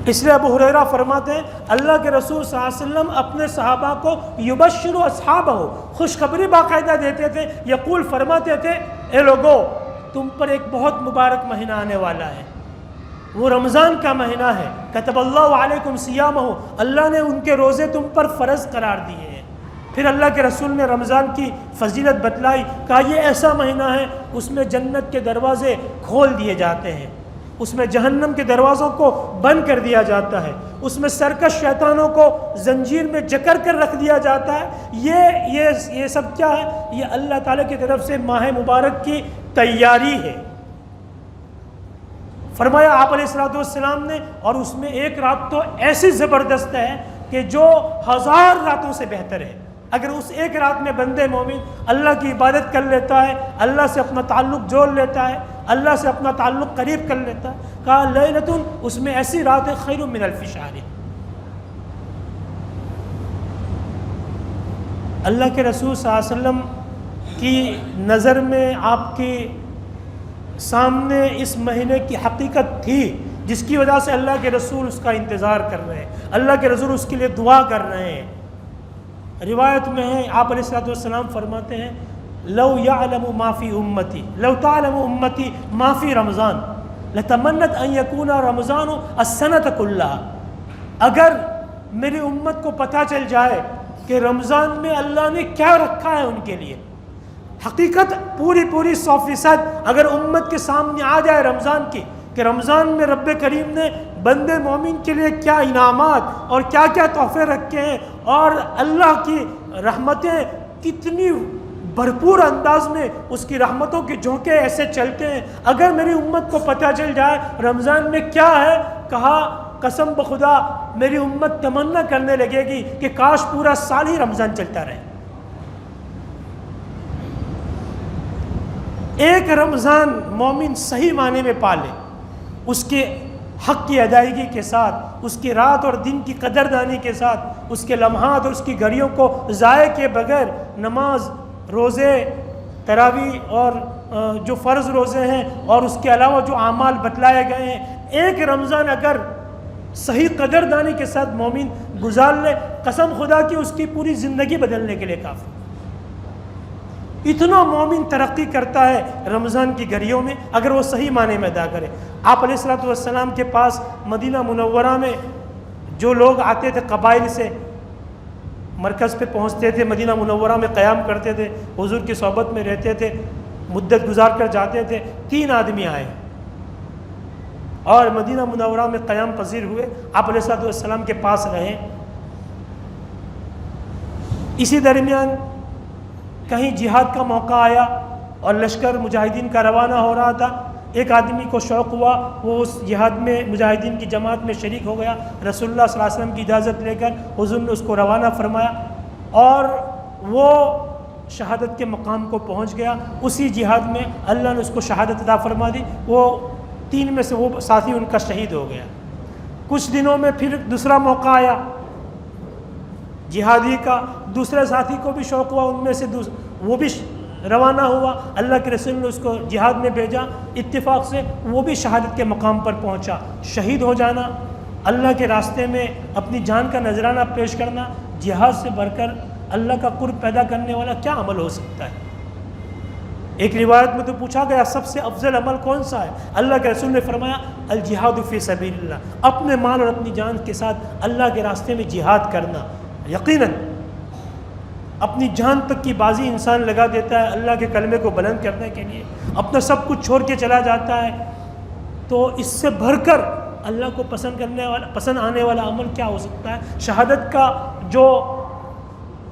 اس لیے ابو ہریرہ فرماتے ہیں اللہ کے رسول صلی اللہ علیہ وسلم اپنے صحابہ کو یبشر اصحابہ خوشخبری باقاعدہ دیتے تھے، یقول فرماتے تھے اے لوگو تم پر ایک بہت مبارک مہینہ آنے والا ہے، وہ رمضان کا مہینہ ہے، کتب اللہ علیکم صیامہ، اللہ نے ان کے روزے تم پر فرض قرار دیے ہیں۔ پھر اللہ کے رسول نے رمضان کی فضیلت بتلائی، کہا یہ ایسا مہینہ ہے اس میں جنت کے دروازے کھول دیے جاتے ہیں، اس میں جہنم کے دروازوں کو بند کر دیا جاتا ہے، اس میں سرکش شیطانوں کو زنجیر میں جکڑ کر رکھ دیا جاتا ہے۔ یہ سب کیا ہے؟ یہ اللہ تعالیٰ کی طرف سے ماہ مبارک کی تیاری ہے۔ فرمایا آپ علیہ الصلوۃ والسلام نے، اور اس میں ایک رات تو ایسی زبردست ہے کہ جو 1000 راتوں سے بہتر ہے۔ اگر اس ایک رات میں بندے مومن اللہ کی عبادت کر لیتا ہے، اللہ سے اپنا تعلق جوڑ لیتا ہے، اللہ سے اپنا تعلق قریب کر لیتا ہے، کہا لیلۃ، اس میں ایسی رات ہے خیر من الف شہر۔ اللہ کے رسول صلی اللہ علیہ وسلم کی نظر میں آپ کے سامنے اس مہینے کی حقیقت تھی، جس کی وجہ سے اللہ کے رسول اس کا انتظار کر رہے ہیں، اللہ کے رسول اس کے لیے دعا کر رہے ہیں۔ روایت میں ہے آپ علیہ الصلوۃ والسلام فرماتے ہیں لو یعلم ما فی امتی، لو تعلم امتی ما فی رمضان لتمنت ان یکون رمضان السنۃ کلھا، اگر میری امت کو پتہ چل جائے کہ رمضان میں اللہ نے کیا رکھا ہے ان کے لیے، حقیقت پوری 100% اگر امت کے سامنے آ جائے رمضان کی، کہ رمضان میں رب کریم نے بندے مومن کے لیے کیا انعامات اور کیا کیا تحفے رکھے ہیں، اور اللہ کی رحمتیں کتنی بھرپور انداز میں اس کی رحمتوں کے جھونکے ایسے چلتے ہیں، اگر میری امت کو پتہ چل جائے رمضان میں کیا ہے، کہا قسم بخدا میری امت تمنا کرنے لگے گی کہ کاش پورا سال ہی رمضان چلتا رہے۔ ایک رمضان مومن صحیح معنی میں پالے، اس کے حق کی ادائیگی کے ساتھ، اس کی رات اور دن کی قدردانی کے ساتھ، اس کے لمحات اور اس کی گھڑیوں کو ضائع کیے بغیر نماز، روزے، تراویح اور جو فرض روزے ہیں اور اس کے علاوہ جو اعمال بتلائے گئے ہیں، ایک رمضان اگر صحیح قدردانی کے ساتھ مومن گزار لے، قسم خدا کی اس کی پوری زندگی بدلنے کے لیے کافی۔ اتنا مومن ترقی کرتا ہے رمضان کی گھڑیوں میں اگر وہ صحیح معنی میں ادا کرے۔ آپ علیہ الصلوۃ والسلام کے پاس مدینہ منورہ میں جو لوگ آتے تھے قبائل سے، مرکز پہ پہنچتے تھے، مدینہ منورہ میں قیام کرتے تھے، حضور کی صحبت میں رہتے تھے، مدت گزار کر جاتے تھے، 3 آدمی آئے اور مدینہ منورہ میں قیام پذیر ہوئے، آپ علیہ الصلوۃ والسلام کے پاس رہے۔ اسی درمیان کہیں جہاد کا موقع آیا اور لشکر مجاہدین کا روانہ ہو رہا تھا، ایک آدمی کو شوق ہوا، وہ اس جہاد میں مجاہدین کی جماعت میں شریک ہو گیا، رسول اللہ صلی اللہ علیہ وسلم کی اجازت لے کر حضور نے اس کو روانہ فرمایا اور وہ شہادت کے مقام کو پہنچ گیا۔ اسی جہاد میں اللہ نے اس کو شہادت عطا فرما دی، وہ 3 میں سے وہ ساتھی ان کا شہید ہو گیا۔ کچھ دنوں میں پھر دوسرا موقع آیا جہادی کا، دوسرے ساتھی کو بھی شوق ہوا، ان میں سے وہ بھی روانہ ہوا، اللہ کے رسول نے اس کو جہاد میں بھیجا، اتفاق سے وہ بھی شہادت کے مقام پر پہنچا۔ شہید ہو جانا، اللہ کے راستے میں اپنی جان کا نذرانہ پیش کرنا، جہاد سے بڑھ کر اللہ کا قرب پیدا کرنے والا کیا عمل ہو سکتا ہے؟ ایک روایت میں تو پوچھا گیا سب سے افضل عمل کون سا ہے؟ اللہ کے رسول نے فرمایا الجہاد فی سبیل اللہ، اپنے مال اور اپنی جان کے ساتھ اللہ کے راستے میں جہاد کرنا۔ یقیناً اپنی جان تک کی بازی انسان لگا دیتا ہے اللہ کے کلمے کو بلند کرنے کے لیے، اپنا سب کچھ چھوڑ کے چلا جاتا ہے، تو اس سے بڑھ کر اللہ کو پسند آنے والا عمل کیا ہو سکتا ہے؟ شہادت کا جو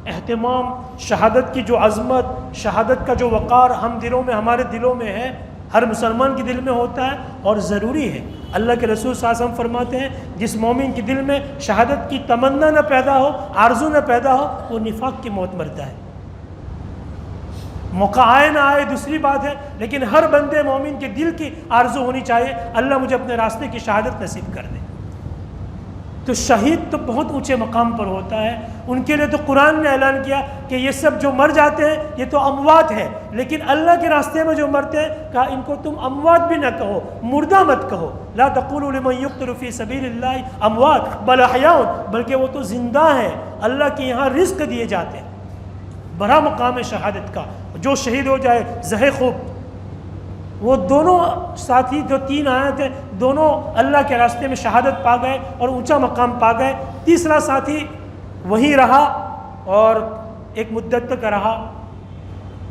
اہتمام، شہادت کی جو عظمت، شہادت کا جو وقار ہمارے دلوں میں ہے، ہر مسلمان کے دل میں ہوتا ہے اور ضروری ہے۔ اللہ کے رسول صلی اللہ علیہ وسلم فرماتے ہیں جس مومن کے دل میں شہادت کی تمنا نہ پیدا ہو، آرزو نہ پیدا ہو، وہ نفاق کی موت مرتا ہے۔ موقع آئے نہ آئے دوسری بات ہے، لیکن ہر بندے مومن کے دل کی آرزو ہونی چاہیے اللہ مجھے اپنے راستے کی شہادت نصیب کر دے۔ تو شہید تو بہت اونچے مقام پر ہوتا ہے، ان کے لیے تو قرآن نے اعلان کیا کہ یہ سب جو مر جاتے ہیں یہ تو اموات ہے، لیکن اللہ کے راستے میں جو مرتے ہیں کہا ان کو تم اموات بھی نہ کہو، مردہ مت کہو، لا تقولوا لمن يقتل في سبيل الله اموات بل احیاء، بلکہ وہ تو زندہ ہیں، اللہ کے یہاں رزق دیے جاتے ہیں۔ بڑا مقام ہے شہادت کا، جو شہید ہو جائے زہ خوب۔ وہ دونوں ساتھی جو 3 آئے تھے دونوں اللہ کے راستے میں شہادت پا گئے اور اونچا مقام پا گئے۔ تیسرا ساتھی وہیں رہا اور ایک مدت تک رہا،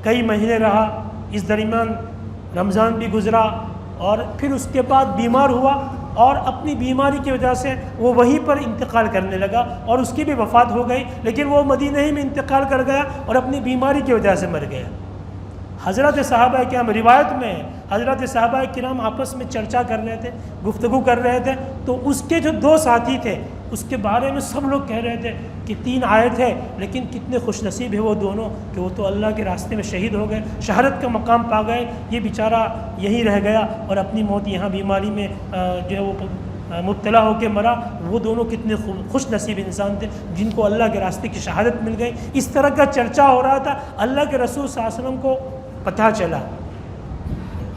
کئی مہینے رہا، اس درمیان رمضان بھی گزرا اور پھر اس کے بعد بیمار ہوا اور اپنی بیماری کی وجہ سے وہ وہیں پر انتقال کرنے لگا اور اس کی بھی وفات ہو گئی، لیکن وہ مدینہ ہی میں انتقال کر گیا اور اپنی بیماری کی وجہ سے مر گیا۔ حضرت صحابہ کرام، روایت میں ہے حضرت صحابہ کرام آپس میں چرچا کر رہے تھے، گفتگو کر رہے تھے، تو اس کے جو 2 ساتھی تھے اس کے بارے میں سب لوگ کہہ رہے تھے کہ 3 آئے تھے لیکن کتنے خوش نصیب ہے وہ دونوں کہ وہ تو اللہ کے راستے میں شہید ہو گئے، شہادت کا مقام پا گئے، یہ بیچارہ یہیں رہ گیا اور اپنی موت یہاں بیماری میں جو ہے وہ مبتلا ہو کے مرا۔ وہ دونوں کتنے خوش نصیب انسان تھے جن کو اللہ کے راستے کی شہادت مل گئی۔ اس طرح کا چرچا ہو رہا تھا، اللہ کے رسول صلی اللہ علیہ وسلم کو پتہ چلا،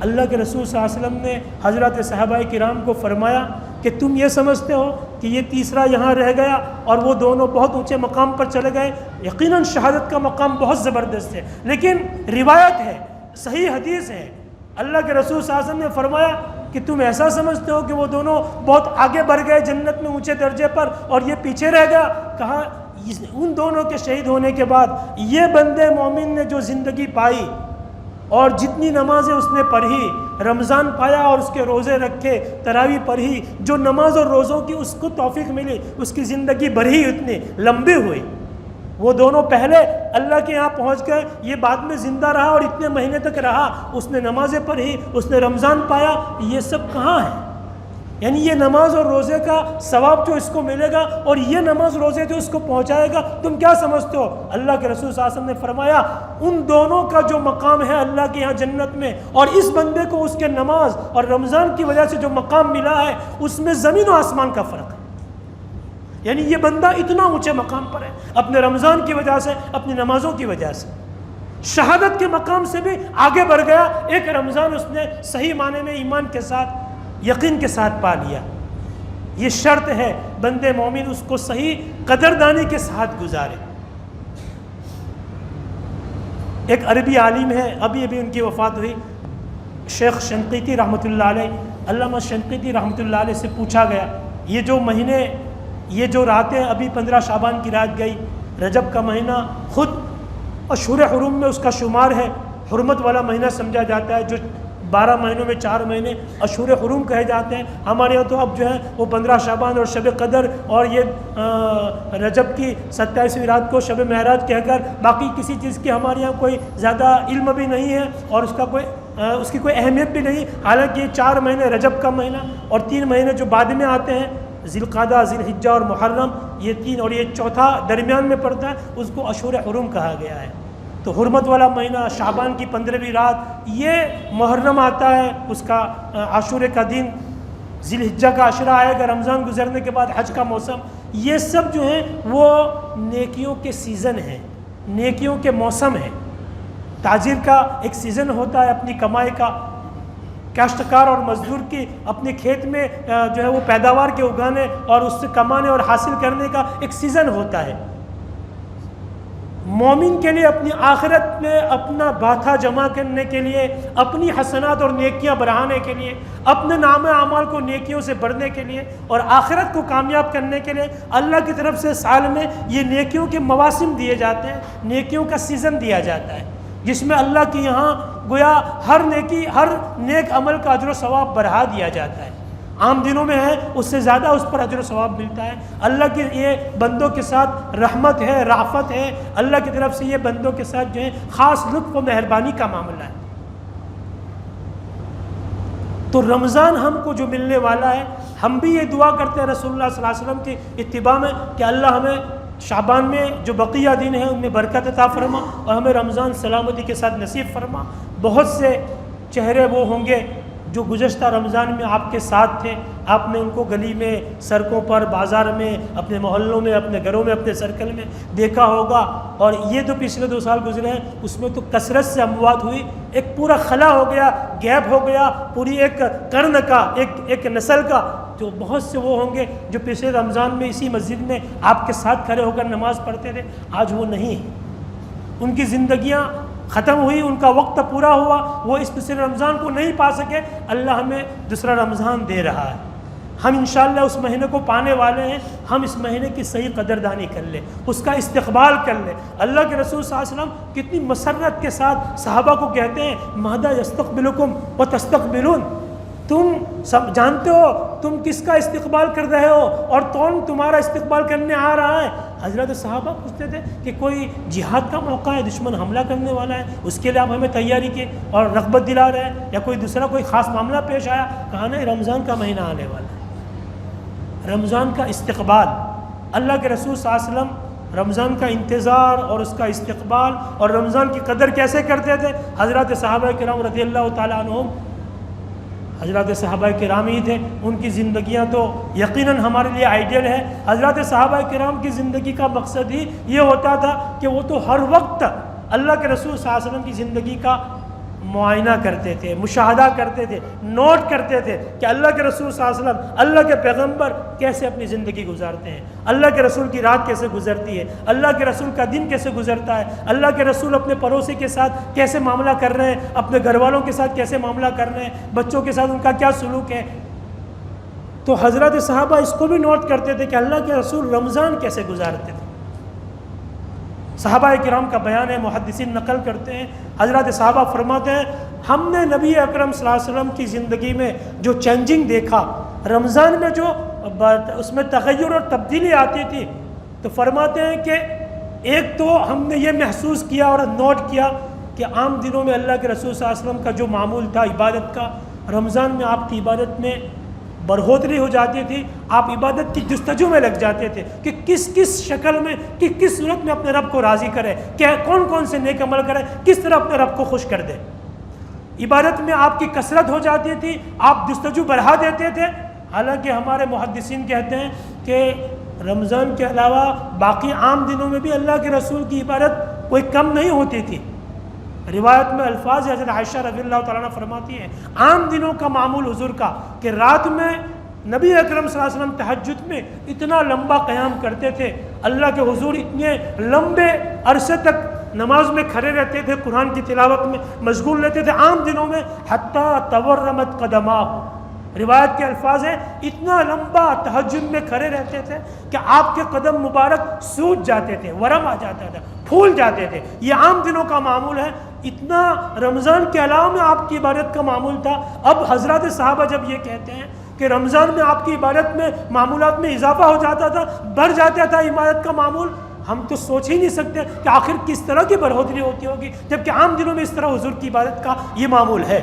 اللہ کے رسول صلی اللہ علیہ وسلم نے حضرت صحابہ کرام کو فرمایا کہ تم یہ سمجھتے ہو کہ یہ تیسرا یہاں رہ گیا اور وہ دونوں بہت اونچے مقام پر چلے گئے؟ یقیناً شہادت کا مقام بہت زبردست ہے، لیکن روایت ہے، صحیح حدیث ہے، اللہ کے رسول صلی اللہ علیہ وسلم نے فرمایا کہ تم ایسا سمجھتے ہو کہ وہ دونوں بہت آگے بڑھ گئے جنت میں اونچے درجے پر اور یہ پیچھے رہ گیا؟ کہا ان دونوں کے شہید ہونے کے بعد یہ بندے مومن نے جو زندگی پائی اور جتنی نمازیں اس نے پڑھی، رمضان پایا اور اس کے روزے رکھے، تراویح پڑھی، جو نماز اور روزوں کی اس کو توفیق ملی، اس کی زندگی بڑھی، اتنی لمبی ہوئی۔ وہ دونوں پہلے اللہ کے یہاں پہنچ گئے، یہ بعد میں زندہ رہا اور اتنے مہینے تک رہا، اس نے نمازیں پڑھی، اس نے رمضان پایا، یہ سب کہاں ہے؟ یعنی یہ نماز اور روزے کا ثواب جو اس کو ملے گا اور یہ نماز روزے جو اس کو پہنچائے گا، تم کیا سمجھتے ہو؟ اللہ کے رسول صلی اللہ علیہ وسلم نے فرمایا ان دونوں کا جو مقام ہے اللہ کے یہاں جنت میں اور اس بندے کو اس کے نماز اور رمضان کی وجہ سے جو مقام ملا ہے اس میں زمین و آسمان کا فرق ہے۔ یعنی یہ بندہ اتنا اونچے مقام پر ہے اپنے رمضان کی وجہ سے، اپنی نمازوں کی وجہ سے، شہادت کے مقام سے بھی آگے بڑھ گیا۔ ایک رمضان اس نے صحیح معنی میں ایمان کے ساتھ، یقین کے ساتھ پا لیا۔ یہ شرط ہے بندے مومن اس کو صحیح قدردانی کے ساتھ گزارے۔ ایک عربی عالم ہے، ابھی ان کی وفات ہوئی، شیخ شنقیطی رحمۃ اللہ علیہ، علامہ شنقیطی رحمۃ اللہ علیہ سے پوچھا گیا یہ جو مہینے، یہ جو راتیں، ابھی 15 شعبان کی رات گئی، رجب کا مہینہ خود اشہر حرم میں اس کا شمار ہے، حرمت والا مہینہ سمجھا جاتا ہے، جو 12 مہینوں میں 4 مہینے اشہر حرم کہے جاتے ہیں۔ ہمارے یہاں تو اب جو ہے وہ 15 شعبان اور شب قدر اور یہ رجب کی 27ویں رات کو شب معراج کہہ کر، باقی کسی چیز کی ہمارے یہاں کوئی زیادہ علم بھی نہیں ہے اور اس کی کوئی اہمیت بھی نہیں۔ حالانکہ یہ 4 مہینے رجب کا مہینہ اور 3 مہینے جو بعد میں آتے ہیں، ذی القعدہ، ذی الحجہ اور محرم، یہ 3 اور یہ چوتھا درمیان میں پڑتا ہے، اس کو اشہر حرم کہا گیا ہے۔ تو حرمت والا مہینہ، شعبان کی 15ویں رات، یہ محرم آتا ہے، اس کا عاشورے کا دن، ذی الحجہ کا عشرہ آئے گا، رمضان گزرنے کے بعد حج کا موسم، یہ سب جو ہیں وہ نیکیوں کے سیزن ہیں، نیکیوں کے موسم ہیں۔ تاجر کا ایک سیزن ہوتا ہے اپنی کمائی کا، کاشتکار اور مزدور کی اپنے کھیت میں جو ہے وہ پیداوار کے اگانے اور اس سے کمانے اور حاصل کرنے کا ایک سیزن ہوتا ہے۔ مومن کے لیے اپنی آخرت میں اپنا باٹھا جمع کرنے کے لیے، اپنی حسنات اور نیکیاں بڑھانے کے لیے، اپنے نام اعمال کو نیکیوں سے بڑھنے کے لیے اور آخرت کو کامیاب کرنے کے لیے اللہ کی طرف سے سال میں یہ نیکیوں کے مواسم دیے جاتے ہیں، نیکیوں کا سیزن دیا جاتا ہے، جس میں اللہ کے یہاں گویا ہر نیک عمل کا اجر و ثواب بڑھا دیا جاتا ہے۔ عام دنوں میں ہے اس سے زیادہ اس پر اجر و ثواب ملتا ہے۔ اللہ کے یہ بندوں کے ساتھ رحمت ہے، رافت ہے، اللہ کی طرف سے یہ بندوں کے ساتھ جو ہے خاص لطف و مہربانی کا معاملہ ہے۔ تو رمضان ہم کو جو ملنے والا ہے، ہم بھی یہ دعا کرتے ہیں رسول اللہ صلی اللہ علیہ وسلم کی اتباع میں کہ اللہ ہمیں شعبان میں جو بقیہ دن ہیں ان میں برکت عطا فرما اور ہمیں رمضان سلامتی کے ساتھ نصیب فرما۔ بہت سے چہرے وہ ہوں گے جو گزشتہ رمضان میں آپ کے ساتھ تھے، آپ نے ان کو گلی میں، سڑکوں پر، بازار میں، اپنے محلوں میں، اپنے گھروں میں، اپنے سرکل میں دیکھا ہوگا، اور یہ تو پچھلے 2 سال گزرے ہیں، اس میں تو کثرت سے اموات ہوئی، ایک پورا خلا ہو گیا، گیپ ہو گیا، پوری ایک قرن کا، ایک نسل کا، جو بہت سے وہ ہوں گے جو پچھلے رمضان میں اسی مسجد میں آپ کے ساتھ کھڑے ہو کر نماز پڑھتے تھے، آج وہ نہیں ہیں، ان کی زندگیاں ختم ہوئی، ان کا وقت پورا ہوا، وہ اس دوسرے رمضان کو نہیں پا سکے، اللہ ہمیں دوسرا رمضان دے رہا ہے، ہم انشاءاللہ اس مہینے کو پانے والے ہیں، ہم اس مہینے کی صحیح قدردانی کر لیں، اس کا استقبال کر لیں۔ اللہ کے رسول صلی اللہ علیہ وسلم کتنی مسرت کے ساتھ صحابہ کو کہتے ہیں، ماذا یستقبلکم وتستقبلون، تم سب جانتے ہو تم کس کا استقبال کر رہے ہو اور کون تمہارا استقبال کرنے آ رہا ہے۔ حضرت صحابہ پوچھتے تھے کہ کوئی جہاد کا موقع ہے، دشمن حملہ کرنے والا ہے، اس کے لیے آپ ہمیں تیاری کی اور رغبت دلا رہے ہیں، یا کوئی دوسرا کوئی خاص معاملہ پیش آیا؟ کہا نہیں، رمضان کا مہینہ آنے والا ہے، رمضان کا استقبال۔ اللہ کے رسول صلی اللہ علیہ وسلم رمضان کا انتظار اور اس کا استقبال اور رمضان کی قدر کیسے کرتے تھے؟ حضرات صحابہ کرام رضی اللہ تعالیٰ عنہم حضرات صحابہ کرام ہی تھے، ان کی زندگیاں تو یقیناً ہمارے لیے آئیڈیل ہے۔ حضرات صحابہ کرام کی زندگی کا مقصد ہی یہ ہوتا تھا کہ وہ تو ہر وقت اللہ کے رسول صلی اللہ علیہ وسلم کی زندگی کا معائنہ کرتے تھے، مشاہدہ کرتے تھے، نوٹ کرتے تھے کہ اللہ کے رسول صلی اللہ علیہ وسلم، اللہ کے پیغمبر کیسے اپنی زندگی گزارتے ہیں، اللہ کے رسول کی رات کیسے گزرتی ہے، اللہ کے رسول کا دن کیسے گزرتا ہے، اللہ کے رسول اپنے پڑوسی کے ساتھ کیسے معاملہ کر رہے ہیں، اپنے گھر والوں کے ساتھ کیسے معاملہ کر رہے ہیں، بچوں کے ساتھ ان کا کیا سلوک ہے۔ تو حضرات صحابہ اس کو بھی نوٹ کرتے تھے کہ اللہ کے رسول رمضان کیسے گزارتے تھے۔ صحابہ کرام کا بیان ہے، محدثین نقل کرتے ہیں، حضرات صحابہ فرماتے ہیں ہم نے نبی اکرم صلی اللہ علیہ وسلم کی زندگی میں جو چینجنگ دیکھا، رمضان میں جو اس میں تغیر اور تبدیلی آتی تھی، تو فرماتے ہیں کہ ایک تو ہم نے یہ محسوس کیا اور نوٹ کیا کہ عام دنوں میں اللہ کے رسول صلی اللہ علیہ وسلم کا جو معمول تھا عبادت کا، رمضان میں آپ کی عبادت میں برہوتری ہو جاتی تھی، آپ عبادت کی جستجو میں لگ جاتے تھے کہ کس شکل میں، کس صورت میں اپنے رب کو راضی کرے، کیا کون سے نیک عمل کرے، کس طرح اپنے رب کو خوش کر دے۔ عبادت میں آپ کی کثرت ہو جاتی تھی، آپ جستجو بڑھا دیتے تھے۔ حالانکہ ہمارے محدثین کہتے ہیں کہ رمضان کے علاوہ باقی عام دنوں میں بھی اللہ کے رسول کی عبادت کوئی کم نہیں ہوتی تھی۔ روایت میں الفاظ حضرت عائشہ رضی اللہ تعالیٰ عنہ فرماتی ہیں، عام دنوں کا معمول حضور کا کہ رات میں نبی اکرم صلی اللہ علیہ وسلم تہجد میں اتنا لمبا قیام کرتے تھے، اللہ کے حضور اتنے لمبے عرصے تک نماز میں کھڑے رہتے تھے، قرآن کی تلاوت میں مشغول رہتے تھے، عام دنوں میں حتیٰ تورمت قدماہ، روایت کے الفاظ ہیں اتنا لمبا تہجد میں کھڑے رہتے تھے کہ آپ کے قدم مبارک سوج جاتے تھے، ورم آ جاتا تھا، پھول جاتے تھے۔ یہ عام دنوں کا معمول ہے، اتنا رمضان کے علاوہ میں آپ کی عبادت کا معمول تھا۔ اب حضرات صحابہ جب یہ کہتے ہیں کہ رمضان میں آپ کی عبادت میں معمولات میں اضافہ ہو جاتا تھا، بڑھ جاتا تھا عبادت کا معمول، ہم تو سوچ ہی نہیں سکتے کہ آخر کس طرح کی بڑھوتری ہوتی ہوگی، جبکہ عام دنوں میں اس طرح حضور کی عبادت کا یہ معمول ہے۔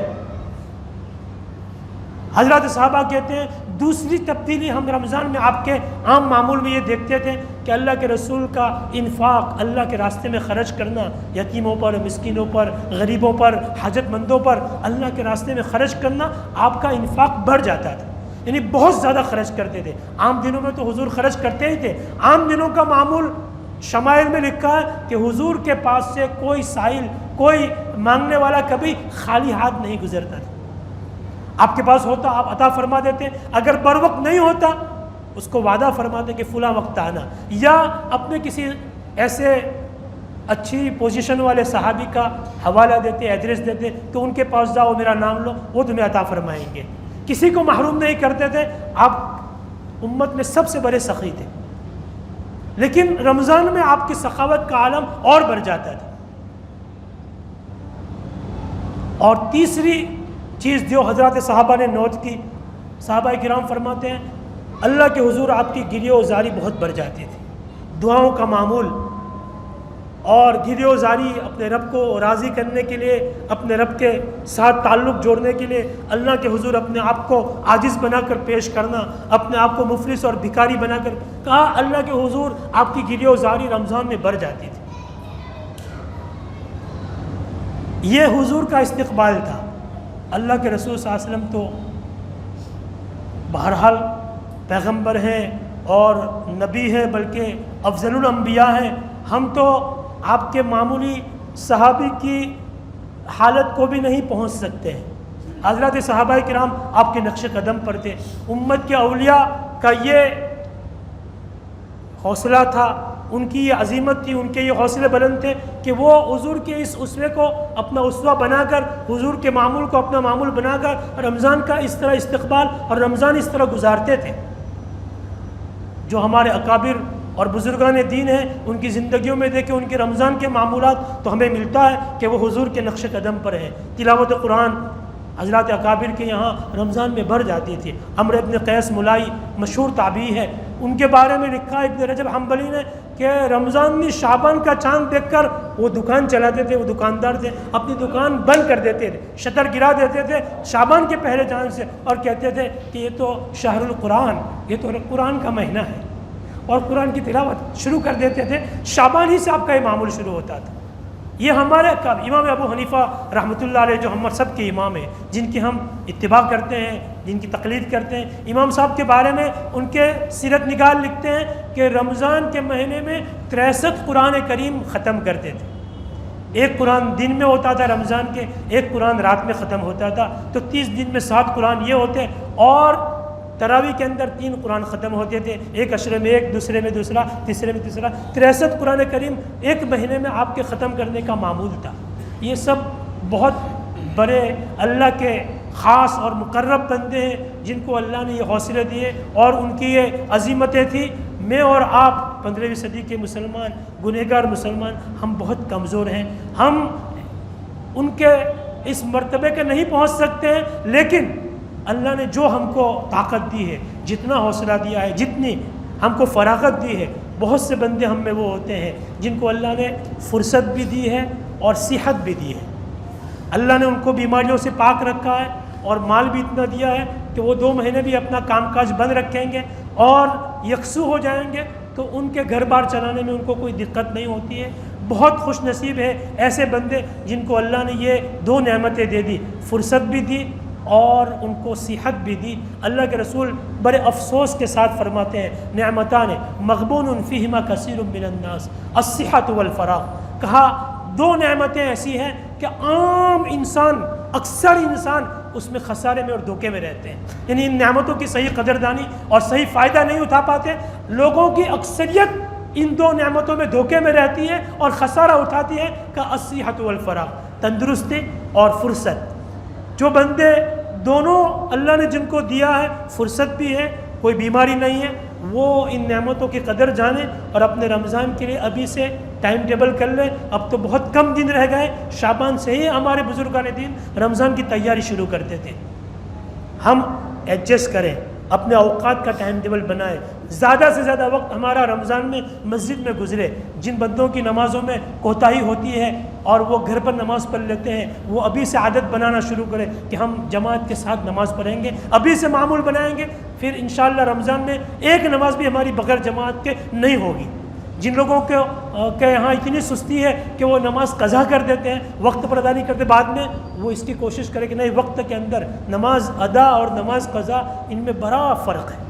حضرات صحابہ کہتے ہیں دوسری تبدیلی ہم رمضان میں آپ کے عام معمول میں یہ دیکھتے تھے کہ اللہ کے رسول کا انفاق، اللہ کے راستے میں خرچ کرنا، یتیموں پر، مسکینوں پر، غریبوں پر، حاجت مندوں پر اللہ کے راستے میں خرچ کرنا، آپ کا انفاق بڑھ جاتا تھا، یعنی بہت زیادہ خرچ کرتے تھے۔ عام دنوں میں تو حضور خرچ کرتے ہی تھے، عام دنوں کا معمول شمائل میں لکھا ہے کہ حضور کے پاس سے کوئی سائل، کوئی مانگنے والا کبھی خالی ہاتھ نہیں گزرتا تھا۔ آپ کے پاس ہوتا آپ عطا فرما دیتے، اگر بر وقت نہیں ہوتا اس کو وعدہ فرماتے کہ فلاں وقت آنا، یا اپنے کسی ایسے اچھی پوزیشن والے صحابی کا حوالہ دیتے، ایڈریس دیتے کہ ان کے پاس جاؤ، میرا نام لو، وہ تمہیں عطا فرمائیں گے۔ کسی کو محروم نہیں کرتے تھے، آپ امت میں سب سے بڑے سخی تھے۔ لیکن رمضان میں آپ کی سخاوت کا عالم اور بڑھ جاتا تھا۔ اور تیسری چیز جو حضرات صحابہ نے نوٹ کی، صحابہ کرام فرماتے ہیں اللہ کے حضور آپ کی گریہ و زاری بہت بڑھ جاتی تھی، دعاؤں کا معمول اور گریہ و زاری اپنے رب کو راضی کرنے کے لیے، اپنے رب کے ساتھ تعلق جوڑنے کے لیے اللہ کے حضور اپنے آپ کو عاجز بنا کر پیش کرنا، اپنے آپ کو مفلس اور بھکاری بنا کر، کہا اللہ کے حضور آپ کی گریہ و زاری رمضان میں بڑھ جاتی تھی۔ یہ حضور کا استقبال تھا۔ اللہ کے رسول صلی اللہ علیہ وسلم تو بہرحال پیغمبر ہیں اور نبی ہیں، بلکہ افضل الانبیاء ہیں. ہم تو آپ کے معمولی صحابی کی حالت کو بھی نہیں پہنچ سکتے ہیں. حضرات صحابہ کرام آپ کے نقش قدم پر تھے. امت کے اولیاء کا یہ حوصلہ تھا، ان کی یہ عظیمت تھی، ان کے یہ حوصلے بلند تھے کہ وہ حضور کے اس اسوے کو اپنا اسوہ بنا کر، حضور کے معمول کو اپنا معمول بنا کر رمضان کا اس طرح استقبال اور رمضان اس طرح گزارتے تھے. جو ہمارے اکابر اور بزرگان دین ہیں ان کی زندگیوں میں دیکھیں، ان کے رمضان کے معمولات تو ہمیں ملتا ہے کہ وہ حضور کے نقش قدم پر ہیں. تلاوت قرآن حضرات اکابر کے یہاں رمضان میں بڑھ جاتی تھی. عمرو ابن قیس ملائی مشہور تابعی ہے، ان کے بارے میں لکھا ابن رجب حنبلی نے کہ رمضان میں شعبان کا چاند دیکھ کر وہ دکان چلاتے تھے، وہ دکاندار تھے، اپنی دکان بند کر دیتے تھے، شٹر گرا دیتے تھے شعبان کے پہلے چاند سے، اور کہتے تھے کہ یہ تو شہر القرآن، یہ تو قرآن کا مہینہ ہے، اور قرآن کی تلاوت شروع کر دیتے تھے. شعبان ہی سے آپ کا یہ معمول شروع ہوتا تھا. یہ ہمارے امام ابو حنیفہ رحمۃ اللہ علیہ، جو ہم سب کے امام ہیں، جن کی ہم اتباع کرتے ہیں، جن کی تقلید کرتے ہیں، امام صاحب کے بارے میں ان کے سیرت نگار لکھتے ہیں کہ رمضان کے مہینے میں 63 قرآن کریم ختم کرتے تھے. ایک قرآن دن میں ہوتا تھا رمضان کے، ایک قرآن رات میں ختم ہوتا تھا، تو 30 دن میں 7 قرآن یہ ہوتے، اور تراویح کے اندر 3 قرآن ختم ہوتے تھے، ایک عشرے میں ایک، دوسرے میں دوسرا، تیسرے میں تیسرا. 63 قرآن کریم ایک مہینے میں آپ کے ختم کرنے کا معمول تھا. یہ سب بہت بڑے اللہ کے خاص اور مقرب بندے ہیں جن کو اللہ نے یہ حوصلے دیے، اور ان کی یہ عظیمتیں تھیں. میں اور آپ 15ویں صدی کے مسلمان، گنہگار مسلمان، ہم بہت کمزور ہیں، ہم ان کے اس مرتبے کے نہیں پہنچ سکتے ہیں، لیکن اللہ نے جو ہم کو طاقت دی ہے، جتنا حوصلہ دیا ہے، جتنی ہم کو فراغت دی ہے، بہت سے بندے ہم میں وہ ہوتے ہیں جن کو اللہ نے فرصت بھی دی ہے اور صحت بھی دی ہے. اللہ نے ان کو بیماریوں سے پاک رکھا ہے اور مال بھی اتنا دیا ہے کہ وہ 2 مہینے بھی اپنا کام کاج بند رکھیں گے اور یکسو ہو جائیں گے، تو ان کے گھر بار چلانے میں ان کو کوئی دقت نہیں ہوتی ہے. بہت خوش نصیب ہے ایسے بندے جن کو اللہ نے یہ 2 نعمتیں دے دی، فرصت بھی دی اور ان کو صحت بھی دی. اللہ کے رسول بڑے افسوس کے ساتھ فرماتے ہیں، نعمتان مغبون فیہما کثیر من الناس الصحت والفراغ. کہا 2 نعمتیں ایسی ہیں کہ عام انسان، اکثر انسان اس میں خسارے میں اور دھوکے میں رہتے ہیں. یعنی ان نعمتوں کی صحیح قدردانی اور صحیح فائدہ نہیں اٹھا پاتے. لوگوں کی اکثریت ان 2 نعمتوں میں دھوکے میں رہتی ہے اور خسارہ اٹھاتی ہے، کہ الصحت والفراغ، تندرستی اور فرصت. جو بندے دونوں اللہ نے جن کو دیا ہے، فرصت بھی ہے، کوئی بیماری نہیں ہے، وہ ان نعمتوں کی قدر جانیں اور اپنے رمضان کے لیے ابھی سے ٹائم ٹیبل کر لیں. اب تو بہت کم دن رہ گئے، شعبان سے ہی ہمارے بزرگان دین رمضان کی تیاری شروع کرتے تھے. ہم ایڈجسٹ کریں، اپنے اوقات کا ٹائم ٹیبل بنائیں، زیادہ سے زیادہ وقت ہمارا رمضان میں مسجد میں گزرے. جن بندوں کی نمازوں میں کوتاہی ہوتی ہے اور وہ گھر پر نماز پڑھ لیتے ہیں، وہ ابھی سے عادت بنانا شروع کریں کہ ہم جماعت کے ساتھ نماز پڑھیں گے، ابھی سے معمول بنائیں گے. پھر انشاءاللہ رمضان میں ایک نماز بھی ہماری بغیر جماعت کے نہیں ہوگی. جن لوگوں کے یہاں اتنی سستی ہے کہ وہ نماز قضا کر دیتے ہیں، وقت پر ادا نہیں کرتے بعد میں، وہ اس کی کوشش کرے کہ نہیں، وقت کے اندر نماز ادا اور نماز قضا ان میں بڑا فرق ہے.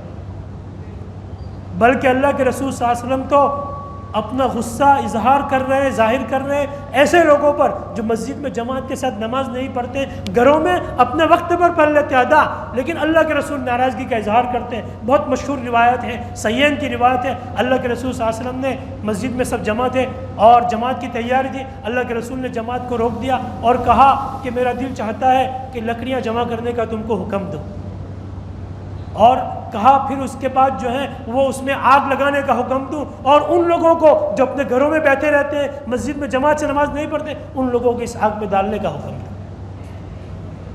بلکہ اللہ کے رسول صلی اللہ علیہ وسلم تو اپنا غصہ اظہار کر رہے ہیں، ظاہر کر رہے ہیں ایسے لوگوں پر جو مسجد میں جماعت کے ساتھ نماز نہیں پڑھتے، گھروں میں اپنے وقت پر پڑھ لیتے ادا، لیکن اللہ کے رسول ناراضگی کا اظہار کرتے ہیں. بہت مشہور روایت ہے، صحیحین کی روایت ہے، اللہ کے رسول صلی اللہ علیہ وسلم نے مسجد میں سب جمع تھے اور جماعت کی تیاری تھی. اللہ کے رسول نے جماعت کو روک دیا اور کہا کہ میرا دل چاہتا ہے کہ لکڑیاں جمع کرنے کا تم کو حکم دوں، اور کہا پھر اس کے بعد جو ہے وہ اس میں آگ لگانے کا حکم دوں، اور ان لوگوں کو جو اپنے گھروں میں بیٹھے رہتے ہیں، مسجد میں جماعت سے نماز نہیں پڑھتے، ان لوگوں کو اس آگ میں ڈالنے کا حکم دوں.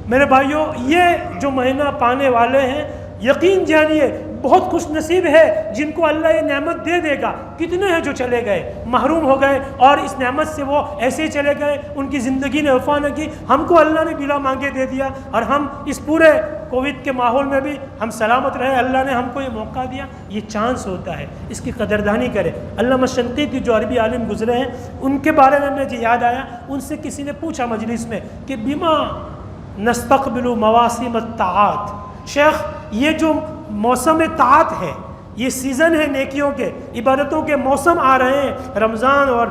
میرے بھائیوں، یہ جو مہینہ پانے والے ہیں، یقین جانیے بہت خوش نصیب ہے جن کو اللہ یہ نعمت دے دے گا. کتنے ہیں جو چلے گئے، محروم ہو گئے اور اس نعمت سے وہ ایسے ہی چلے گئے، ان کی زندگی نے وفا نہ کی. ہم کو اللہ نے بلا مانگے دے دیا، اور ہم اس پورے کووڈ کے ماحول میں بھی ہم سلامت رہے. اللہ نے ہم کو یہ موقع دیا، یہ چانس ہوتا ہے، اس کی قدردانی کرے. علامہ شنقیطی جو عربی عالم گزرے ہیں، ان کے بارے میں مجھے یاد آیا، ان سے کسی نے پوچھا مجلس میں کہ بیما نستقبل مواسم الطاعات. شیخ یہ جو موسم طاعت ہے، یہ سیزن ہے نیکیوں کے، عبادتوں کے موسم آ رہے ہیں، رمضان اور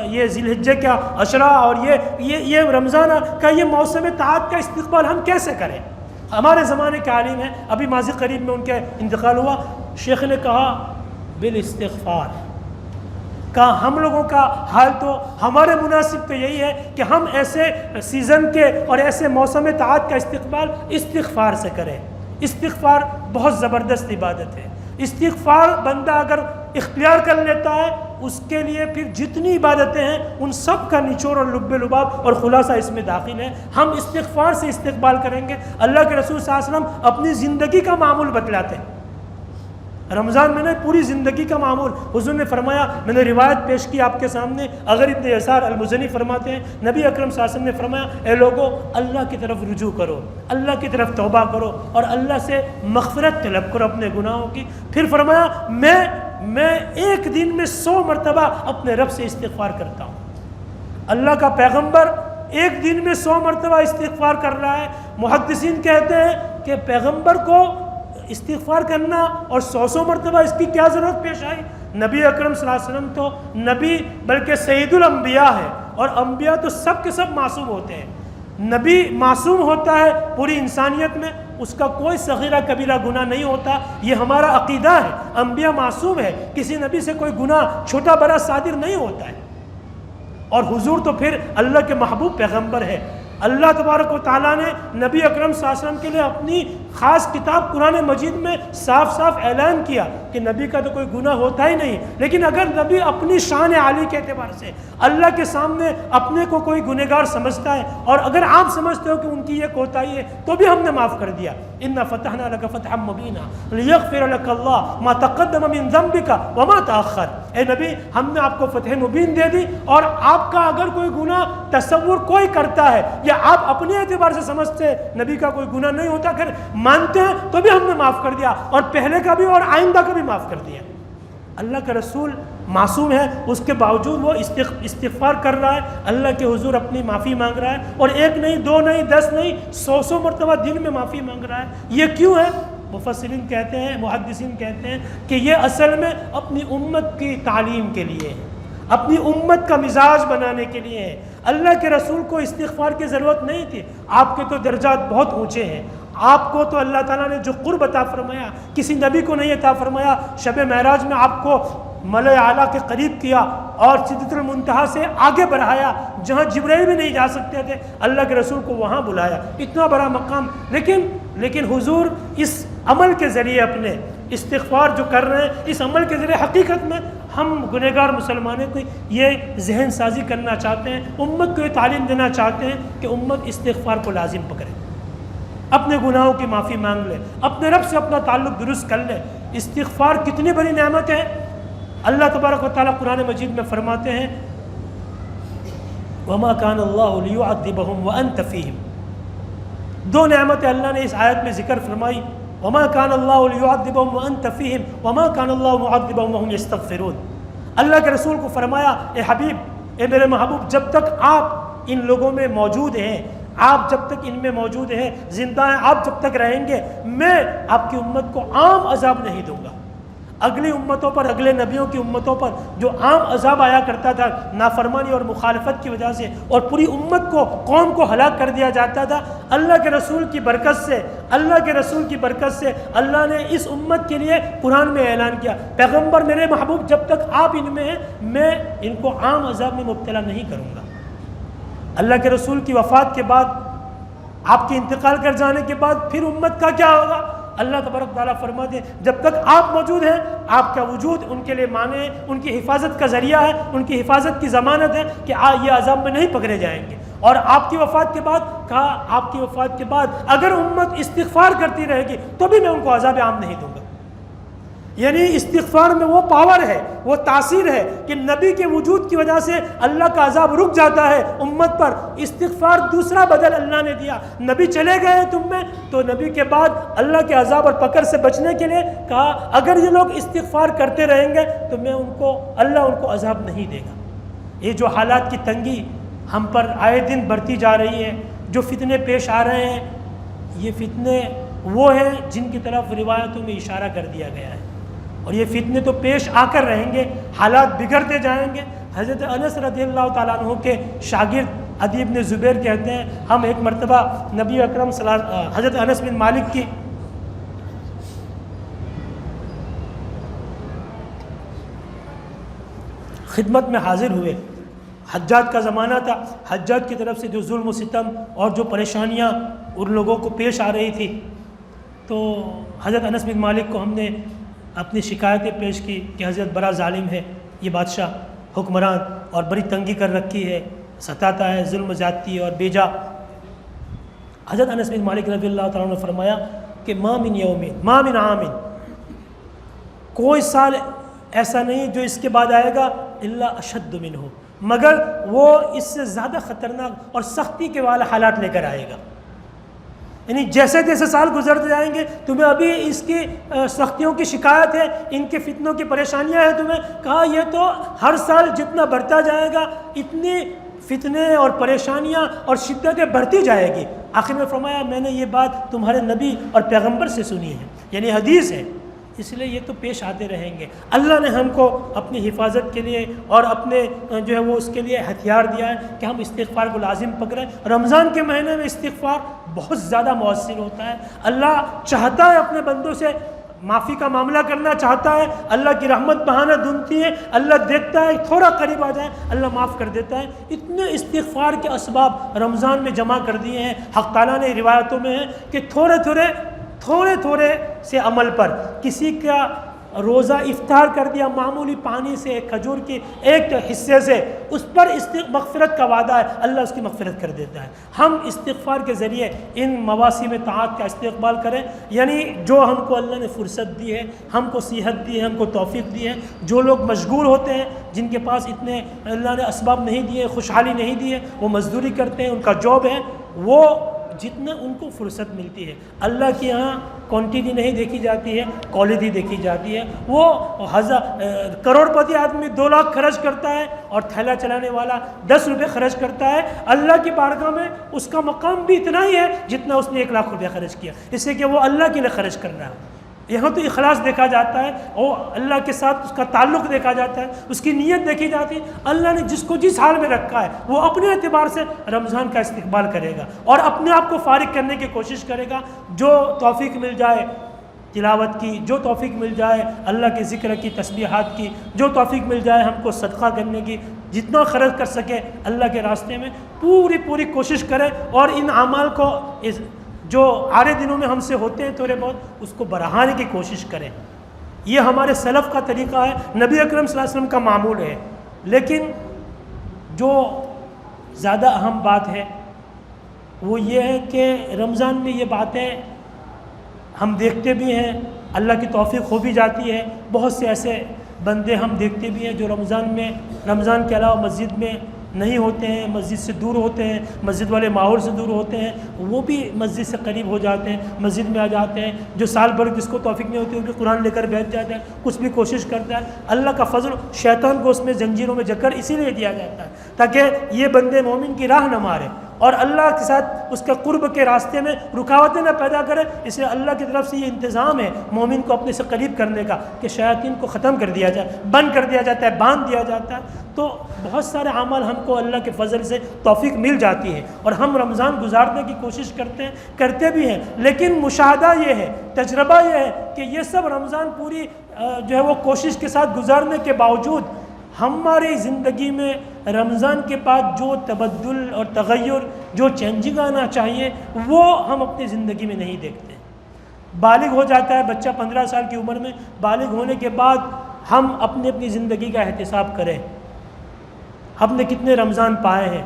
یہ ذی الحجہ کا عشرہ اور یہ رمضان کا یہ موسم طاعت کا استقبال ہم کیسے کریں؟ ہمارے زمانے کے عالم ہیں، ابھی ماضی قریب میں ان کے انتقال ہوا، شیخ نے کہا بالاستغفار. کہا ہم لوگوں کا حال تو ہمارے مناسب تو یہی ہے کہ ہم ایسے سیزن کے اور ایسے موسم طاعت کا استقبال استغفار سے کریں. استغفار بہت زبردست عبادت ہے. استغفار بندہ اگر اختیار کر لیتا ہے، اس کے لیے پھر جتنی عبادتیں ہیں ان سب کا نچوڑ اور لب لباب اور خلاصہ اس میں داخل ہے. ہم استغفار سے استقبال کریں گے. اللہ کے رسول صلی اللہ علیہ وسلم اپنی زندگی کا معمول بتلاتے ہیں. رمضان میں نے پوری زندگی کا معمول حضور نے فرمایا. میں نے روایت پیش کی آپ کے سامنے، اگر ابن یسار المزنی فرماتے ہیں نبی اکرم صلی اللہ علیہ وسلم نے فرمایا اے لوگو اللہ کی طرف رجوع کرو، اللہ کی طرف توبہ کرو اور اللہ سے مغفرت طلب کرو اپنے گناہوں کی. پھر فرمایا میں ایک دن میں 100 مرتبہ اپنے رب سے استغفار کرتا ہوں. اللہ کا پیغمبر ایک دن میں 100 مرتبہ استغفار کر رہا ہے. محدثین کہتے ہیں کہ پیغمبر کو استغفار کرنا اور 100 مرتبہ اس کی کیا ضرورت پیش آئی؟ نبی اکرم صلی اللہ علیہ وسلم تو نبی بلکہ سید الانبیاء ہے، اور انبیاء تو سب کے سب معصوم ہوتے ہیں. نبی معصوم ہوتا ہے پوری انسانیت میں، اس کا کوئی صغیرہ کبیرہ گناہ نہیں ہوتا. یہ ہمارا عقیدہ ہے. انبیاء معصوم ہے، کسی نبی سے کوئی گناہ چھوٹا بڑا صادر نہیں ہوتا ہے. اور حضور تو پھر اللہ کے محبوب پیغمبر ہے. اللہ تبارک و تعالیٰ نے نبی اکرم صلی اللہ علیہ وسلم کے لیے اپنی خاص کتاب قرآن مجید میں صاف صاف اعلان کیا کہ نبی کا تو کوئی گناہ ہوتا ہی نہیں. لیکن اگر نبی اپنی شان عالی کے اعتبار سے اللہ کے سامنے اپنے کو کوئی گنہگار سمجھتا ہے، اور اگر آپ سمجھتے ہو کہ ان کی یہ کوتاہی ہے، تو بھی ہم نے معاف کر دیا. اِنَّا فَتَحْنَا لَكَ فَتْحًا مُبِينًا لِيَغْفِرَ لَكَ اللَّهُ مَا تَقَدَّمَ مِن ذَنبِكَ وَمَا تَأَخَّرَ. اے نبی ہم نے آپ کو فتح مبین دے دی، اور آپ کا اگر کوئی گناہ تصور کوئی کرتا ہے یا آپ اپنے اعتبار سے سمجھتے نبی کا کوئی گناہ نہیں ہوتا، اگر مانتے ہیں تو بھی ہم نے معاف کر دیا، اور پہلے کا بھی اور آئندہ کا بھی معاف کر دیا. اللہ کا رسول معصوم ہے، اس کے باوجود وہ استغفار کر رہا ہے، اللہ کے حضور اپنی معافی مانگ رہا ہے، اور ایک نہیں، دو نہیں، 10 نہیں، 100 مرتبہ دن میں معافی مانگ رہا ہے. یہ کیوں ہے؟ مفسرین کہتے ہیں، محدثین کہتے ہیں کہ یہ اصل میں اپنی امت کی تعلیم کے لیے ہے، اپنی امت کا مزاج بنانے کے لیے ہے. اللہ کے رسول کو استغفار کی ضرورت نہیں تھی. آپ کے تو درجات بہت اونچے ہیں. آپ کو تو اللہ تعالیٰ نے جو قرب عطا فرمایا کسی نبی کو نہیں عطا فرمایا. شب معراج میں آپ کو ملائے اعلیٰ کے قریب کیا اور سدرۃ المنتہا سے آگے بڑھایا جہاں جبرائیل بھی نہیں جا سکتے تھے. اللہ کے رسول کو وہاں بلایا، اتنا بڑا مقام. لیکن حضور اس عمل کے ذریعے اپنے استغفار جو کر رہے ہیں، اس عمل کے ذریعے حقیقت میں ہم گنہگار مسلمانوں کو یہ ذہن سازی کرنا چاہتے ہیں، امت کو یہ تعلیم دینا چاہتے ہیں کہ امت استغفار کو لازم پکڑے، اپنے گناہوں کی معافی مانگ لے، اپنے رب سے اپنا تعلق درست کر لے. استغفار کتنی بڑی نعمت ہے. اللہ تبارک و تعالیٰ قرآن مجید میں فرماتے ہیں وَمَا كَانَ اللَّهُ لِيُعَذِّبَهُمْ وَأَنْتَ فِيهِمْ. 2 نعمتیں اللہ نے اس آیت میں ذکر فرمائی. وَمَا كَانَ اللَّهُ لِيُعَذِّبَهُمْ وَأَنْتَ فِيهِمْ وَمَا كَانَ اللَّهُ مُعَذِّبَهُمْ وَهُمْ يَسْتَغْفِرُونَ. اللہ کے رسول کو فرمایا اے حبیب، اے میرے محبوب، جب تک آپ ان لوگوں میں موجود ہیں، آپ جب تک ان میں موجود ہیں، زندہ ہیں، آپ جب تک رہیں گے، میں آپ کی امت کو عام عذاب نہیں دوں گا. اگلی امتوں پر، اگلے نبیوں کی امتوں پر جو عام عذاب آیا کرتا تھا نافرمانی اور مخالفت کی وجہ سے، اور پوری امت کو، قوم کو ہلاک کر دیا جاتا تھا، اللہ کے رسول کی برکت سے، اللہ کے رسول کی برکت سے اللہ نے اس امت کے لیے قرآن میں اعلان کیا پیغمبر میرے محبوب جب تک آپ ان میں ہیں میں ان کو عام عذاب میں مبتلا نہیں کروں گا. اللہ کے رسول کی وفات کے بعد، آپ کے انتقال کر جانے کے بعد پھر امت کا کیا ہوگا؟ اللہ تبارک تعالیٰ فرماتے ہیں جب تک آپ موجود ہیں، آپ کا وجود ان کے لیے معنی ہے، ان کی حفاظت کا ذریعہ ہے، ان کی حفاظت کی ضمانت ہے کہ یہ عذاب میں نہیں پکڑے جائیں گے. اور آپ کی وفات کے بعد کہا، آپ کی وفات کے بعد اگر امت استغفار کرتی رہے گی تو بھی میں ان کو عذاب عام نہیں دوں گا. یعنی استغفار میں وہ پاور ہے، وہ تاثیر ہے کہ نبی کے وجود کی وجہ سے اللہ کا عذاب رک جاتا ہے امت پر. استغفار دوسرا بدل اللہ نے دیا. نبی چلے گئے تم میں، تو نبی کے بعد اللہ کے عذاب اور پکڑ سے بچنے کے لیے کہا اگر یہ لوگ استغفار کرتے رہیں گے تو میں اللہ ان کو عذاب نہیں دے گا. یہ جو حالات کی تنگی ہم پر آئے دن بڑھتی جا رہی ہے، جو فتنے پیش آ رہے ہیں یہ فتنے وہ ہیں جن کی طرف روایتوں میں اشارہ کر دیا گیا ہے، اور یہ فتنے تو پیش آ کر رہیں گے، حالات بگڑتے جائیں گے۔ حضرت انس رضی اللہ تعالیٰ عنہ کے شاگرد عدی بن زبیر کہتے ہیں ہم ایک مرتبہ نبی اکرم حضرت انس بن مالک کی خدمت میں حاضر ہوئے، حجاج کا زمانہ تھا، حجاج کی طرف سے جو ظلم و ستم اور جو پریشانیاں ان لوگوں کو پیش آ رہی تھی، تو حضرت انس بن مالک کو ہم نے اپنی شکایتیں پیش کی کہ حضرت بڑا ظالم ہے یہ بادشاہ حکمران، اور بڑی تنگی کر رکھی ہے، ستاتا ہے، ظلم زیادتی اور بیجا۔ حضرت انس بن مالک رضی اللہ تعالیٰ نے فرمایا کہ ما من عام، کوئی سال ایسا نہیں جو اس کے بعد آئے گا الا اشد منہ، مگر وہ اس سے زیادہ خطرناک اور سختی کے والے حالات لے کر آئے گا۔ یعنی جیسے جیسے سال گزرتے جائیں گے تمہیں ابھی اس کی سختیوں کی شکایت ہے، ان کے فتنوں کی پریشانیاں ہیں، تمہیں کہا یہ تو ہر سال جتنا بڑھتا جائے گا اتنی فتنے اور پریشانیاں اور شدتیں بڑھتی جائے گی۔ آخر میں فرمایا میں نے یہ بات تمہارے نبی اور پیغمبر سے سنی ہے، یعنی حدیث ہے، اس لیے یہ تو پیش آتے رہیں گے۔ اللہ نے ہم کو اپنی حفاظت کے لیے اور اپنے جو ہے وہ اس کے لیے ہتھیار دیا ہے کہ ہم استغفار کو لازم پکڑیں۔ رمضان کے مہینے میں استغفار بہت زیادہ مؤثر ہوتا ہے، اللہ چاہتا ہے اپنے بندوں سے معافی کا معاملہ کرنا چاہتا ہے، اللہ کی رحمت بہانہ ڈھونڈتی ہے، اللہ دیکھتا ہے تھوڑا قریب آ جائے اللہ معاف کر دیتا ہے۔ اتنے استغفار کے اسباب رمضان میں جمع کر دیے ہیں، حق تعالیٰ نے روایتوں میں ہے کہ تھوڑے تھوڑے سے عمل پر کسی کا روزہ افطار کر دیا معمولی پانی سے، ایک کھجور کے ایک حصے سے، اس پر مغفرت کا وعدہ ہے، اللہ اس کی مغفرت کر دیتا ہے۔ ہم استغفار کے ذریعے ان مواسم طاعت کا استقبال کریں، یعنی جو ہم کو اللہ نے فرصت دی ہے، ہم کو صحت دی ہے، ہم کو توفیق دی ہے۔ جو لوگ مشغول ہوتے ہیں، جن کے پاس اتنے اللہ نے اسباب نہیں دیے، خوشحالی نہیں دی ہے، وہ مزدوری کرتے ہیں، ان کا جاب ہے، وہ جتنا ان کو فرصت ملتی ہے، اللہ کے یہاں کوانٹٹی نہیں دیکھی جاتی ہے، کوالٹی دیکھی جاتی ہے۔ وہ کروڑ پتی آدمی 2 لاکھ خرچ کرتا ہے اور تھیلا چلانے والا 10 روپے خرچ کرتا ہے، اللہ کی بارگاہ میں اس کا مقام بھی اتنا ہی ہے جتنا اس نے 1 لاکھ روپے خرچ کیا، اس سے کہ وہ اللہ کے لیے خرچ کر رہا ہے۔ یہاں تو اخلاص دیکھا جاتا ہے اور اللہ کے ساتھ اس کا تعلق دیکھا جاتا ہے، اس کی نیت دیکھی جاتی ہے۔ اللہ نے جس کو جس حال میں رکھا ہے وہ اپنے اعتبار سے رمضان کا استقبال کرے گا اور اپنے آپ کو فارغ کرنے کی کوشش کرے گا۔ جو توفیق مل جائے تلاوت کی، جو توفیق مل جائے اللہ کے ذکر کی، تسبیحات کی، جو توفیق مل جائے ہم کو صدقہ کرنے کی، جتنا خرچ کر سکے اللہ کے راستے میں پوری کوشش کرے، اور ان اعمال کو جو آرے دنوں میں ہم سے ہوتے ہیں تھوڑے بہت اس کو بڑھانے کی کوشش کریں۔ یہ ہمارے سلف کا طریقہ ہے، نبی اکرم صلی اللہ علیہ وسلم کا معمول ہے۔ لیکن جو زیادہ اہم بات ہے وہ یہ ہے کہ رمضان میں یہ باتیں ہم دیکھتے بھی ہیں، اللہ کی توفیق ہو بھی جاتی ہے۔ بہت سے ایسے بندے ہم دیکھتے بھی ہیں جو رمضان کے علاوہ مسجد میں نہیں ہوتے ہیں، مسجد سے دور ہوتے ہیں، مسجد والے ماحول سے دور ہوتے ہیں، وہ بھی مسجد سے قریب ہو جاتے ہیں، مسجد میں آ جاتے ہیں۔ جو سال بھر جس کو توفیق نہیں ہوتی وہ بھی قرآن لے کر بیٹھ جاتا ہے، کچھ بھی کوشش کرتا ہے۔ اللہ کا فضل شیطان کو اس میں زنجیروں میں جکڑ اسی لیے دیا جاتا ہے تاکہ یہ بندے مومن کی راہ نہ مارے اور اللہ کے ساتھ اس کے قرب کے راستے میں رکاوٹیں نہ پیدا کرے۔ اس لیے اللہ کی طرف سے یہ انتظام ہے مومن کو اپنے سے قریب کرنے کا کہ شیاطین کو ختم کر دیا جائے، بند کر دیا جاتا ہے، باندھ دیا جاتا ہے۔ تو بہت سارے اعمال ہم کو اللہ کے فضل سے توفیق مل جاتی ہے اور ہم رمضان گزارنے کی کوشش کرتے بھی ہیں۔ لیکن مشاہدہ یہ ہے، تجربہ یہ ہے کہ یہ سب رمضان پوری جو ہے وہ کوشش کے ساتھ گزارنے کے باوجود ہماری زندگی میں رمضان کے بعد جو تبدل اور تغیر، جو چینجنگ آنا چاہیے وہ ہم اپنی زندگی میں نہیں دیکھتے۔ بالغ ہو جاتا ہے بچہ 15 سال کی عمر میں، بالغ ہونے کے بعد ہم اپنی زندگی کا احتساب کریں، ہم نے کتنے رمضان پائے ہیں۔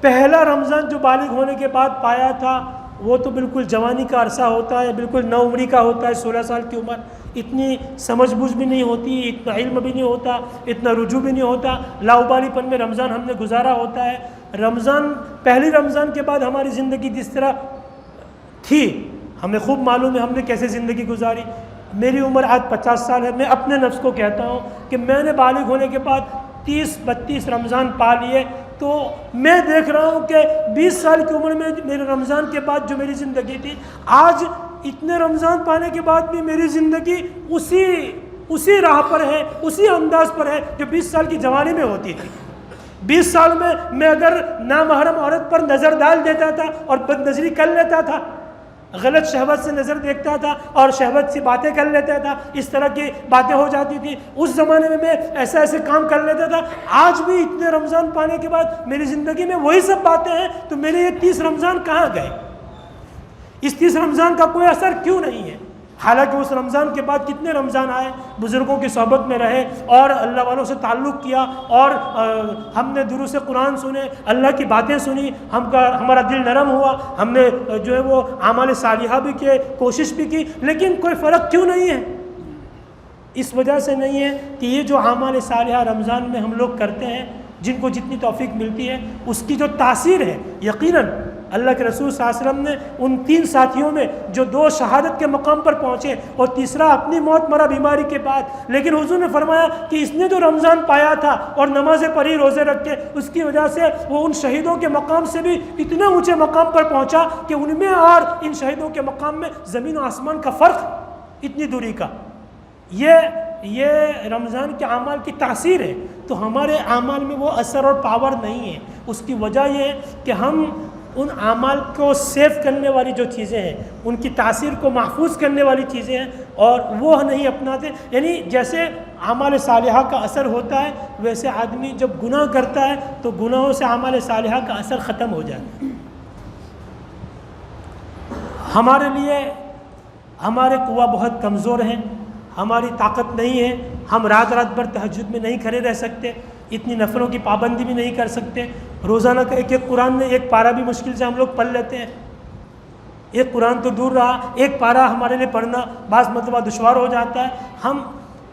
پہلا رمضان جو بالغ ہونے کے بعد پایا تھا وہ تو بالکل جوانی کا عرصہ ہوتا ہے، بالکل نوعمری کا ہوتا ہے، 16 سال کی عمر، اتنی سمجھ بوجھ بھی نہیں ہوتی، اتنا علم بھی نہیں ہوتا، اتنا رجوع بھی نہیں ہوتا، لاؤبالی پن میں رمضان ہم نے گزارا ہوتا ہے۔ پہلی رمضان کے بعد ہماری زندگی جس طرح تھی ہمیں خوب معلوم ہے ہم نے کیسے زندگی گزاری۔ میری عمر آج 50 سال ہے، میں اپنے نفس کو کہتا ہوں کہ میں نے بالغ ہونے کے بعد 30-32 رمضان پا لیے تو میں دیکھ رہا ہوں کہ 20 سال کی عمر میں میرے رمضان کے بعد جو میری زندگی تھی، آج اتنے رمضان پانے کے بعد بھی میری زندگی اسی راہ پر ہے، اسی انداز پر ہے جو 20 سال کی جوانی میں ہوتی تھی۔ 20 سال میں اگر نامحرم عورت پر نظر ڈال دیتا تھا اور بد نظری کر لیتا تھا، غلط شہوت سے نظر دیکھتا تھا اور شہوت سے باتیں کر لیتا تھا، اس طرح کی باتیں ہو جاتی تھی، اس زمانے میں ایسے کام کر لیتا تھا۔ آج بھی اتنے رمضان پانے کے بعد میری زندگی میں وہی سب باتیں ہیں، تو میرے یہ 30 رمضان کہاں گئے؟ اس 30 رمضان کا کوئی اثر کیوں نہیں ہے؟ حالانکہ اس رمضان کے بعد کتنے رمضان آئے، بزرگوں کی صحبت میں رہے اور اللہ والوں سے تعلق کیا، اور ہم نے دروس قرآن سنے، اللہ کی باتیں سنی، ہمارا دل نرم ہوا، ہم نے جو ہے وہ اعمال صالحہ بھی کیے، کوشش بھی کی، لیکن کوئی فرق کیوں نہیں ہے؟ اس وجہ سے نہیں ہے کہ یہ جو اعمال صالحہ رمضان میں ہم لوگ کرتے ہیں، جن کو جتنی توفیق ملتی ہے، اس کی جو تاثیر ہے، یقیناً اللہ کے رسول صلی اللہ علیہ وسلم نے ان 3 ساتھیوں میں جو 2 شہادت کے مقام پر پہنچے اور تیسرا اپنی موت مرا بیماری کے بعد، لیکن حضور نے فرمایا کہ اس نے جو رمضان پایا تھا اور نمازیں پڑھی، روزے رکھے، اس کی وجہ سے وہ ان شہیدوں کے مقام سے بھی اتنے اونچے مقام پر پہنچا کہ ان میں اور ان شہیدوں کے مقام میں زمین و آسمان کا فرق، اتنی دوری کا۔ یہ رمضان کے اعمال کی تاثیر ہے، تو ہمارے اعمال میں وہ اثر اور پاور نہیں ہے۔ اس کی وجہ یہ ہے کہ ہم ان اعمال کو سیو کرنے والی جو چیزیں ہیں، ان کی تاثیر کو محفوظ کرنے والی چیزیں ہیں، اور وہ نہیں اپناتے۔ یعنی جیسے اعمال صالحہ کا اثر ہوتا ہے، ویسے آدمی جب گناہ کرتا ہے تو گناہوں سے اعمال صالحہ کا اثر ختم ہو جاتا ہے۔ ہمارے لیے ہمارے قوا بہت کمزور ہیں، ہماری طاقت نہیں ہے، ہم رات بھر تہجد میں نہیں کھڑے رہ سکتے، اتنی نفلوں کی پابندی بھی نہیں کر سکتے۔ روزانہ کا ایک قرآن میں ایک پارہ بھی مشکل سے ہم لوگ پڑھ لیتے ہیں۔ ایک قرآن تو دور رہا، ایک پارہ ہمارے لیے پڑھنا بعض مرتبہ دشوار ہو جاتا ہے۔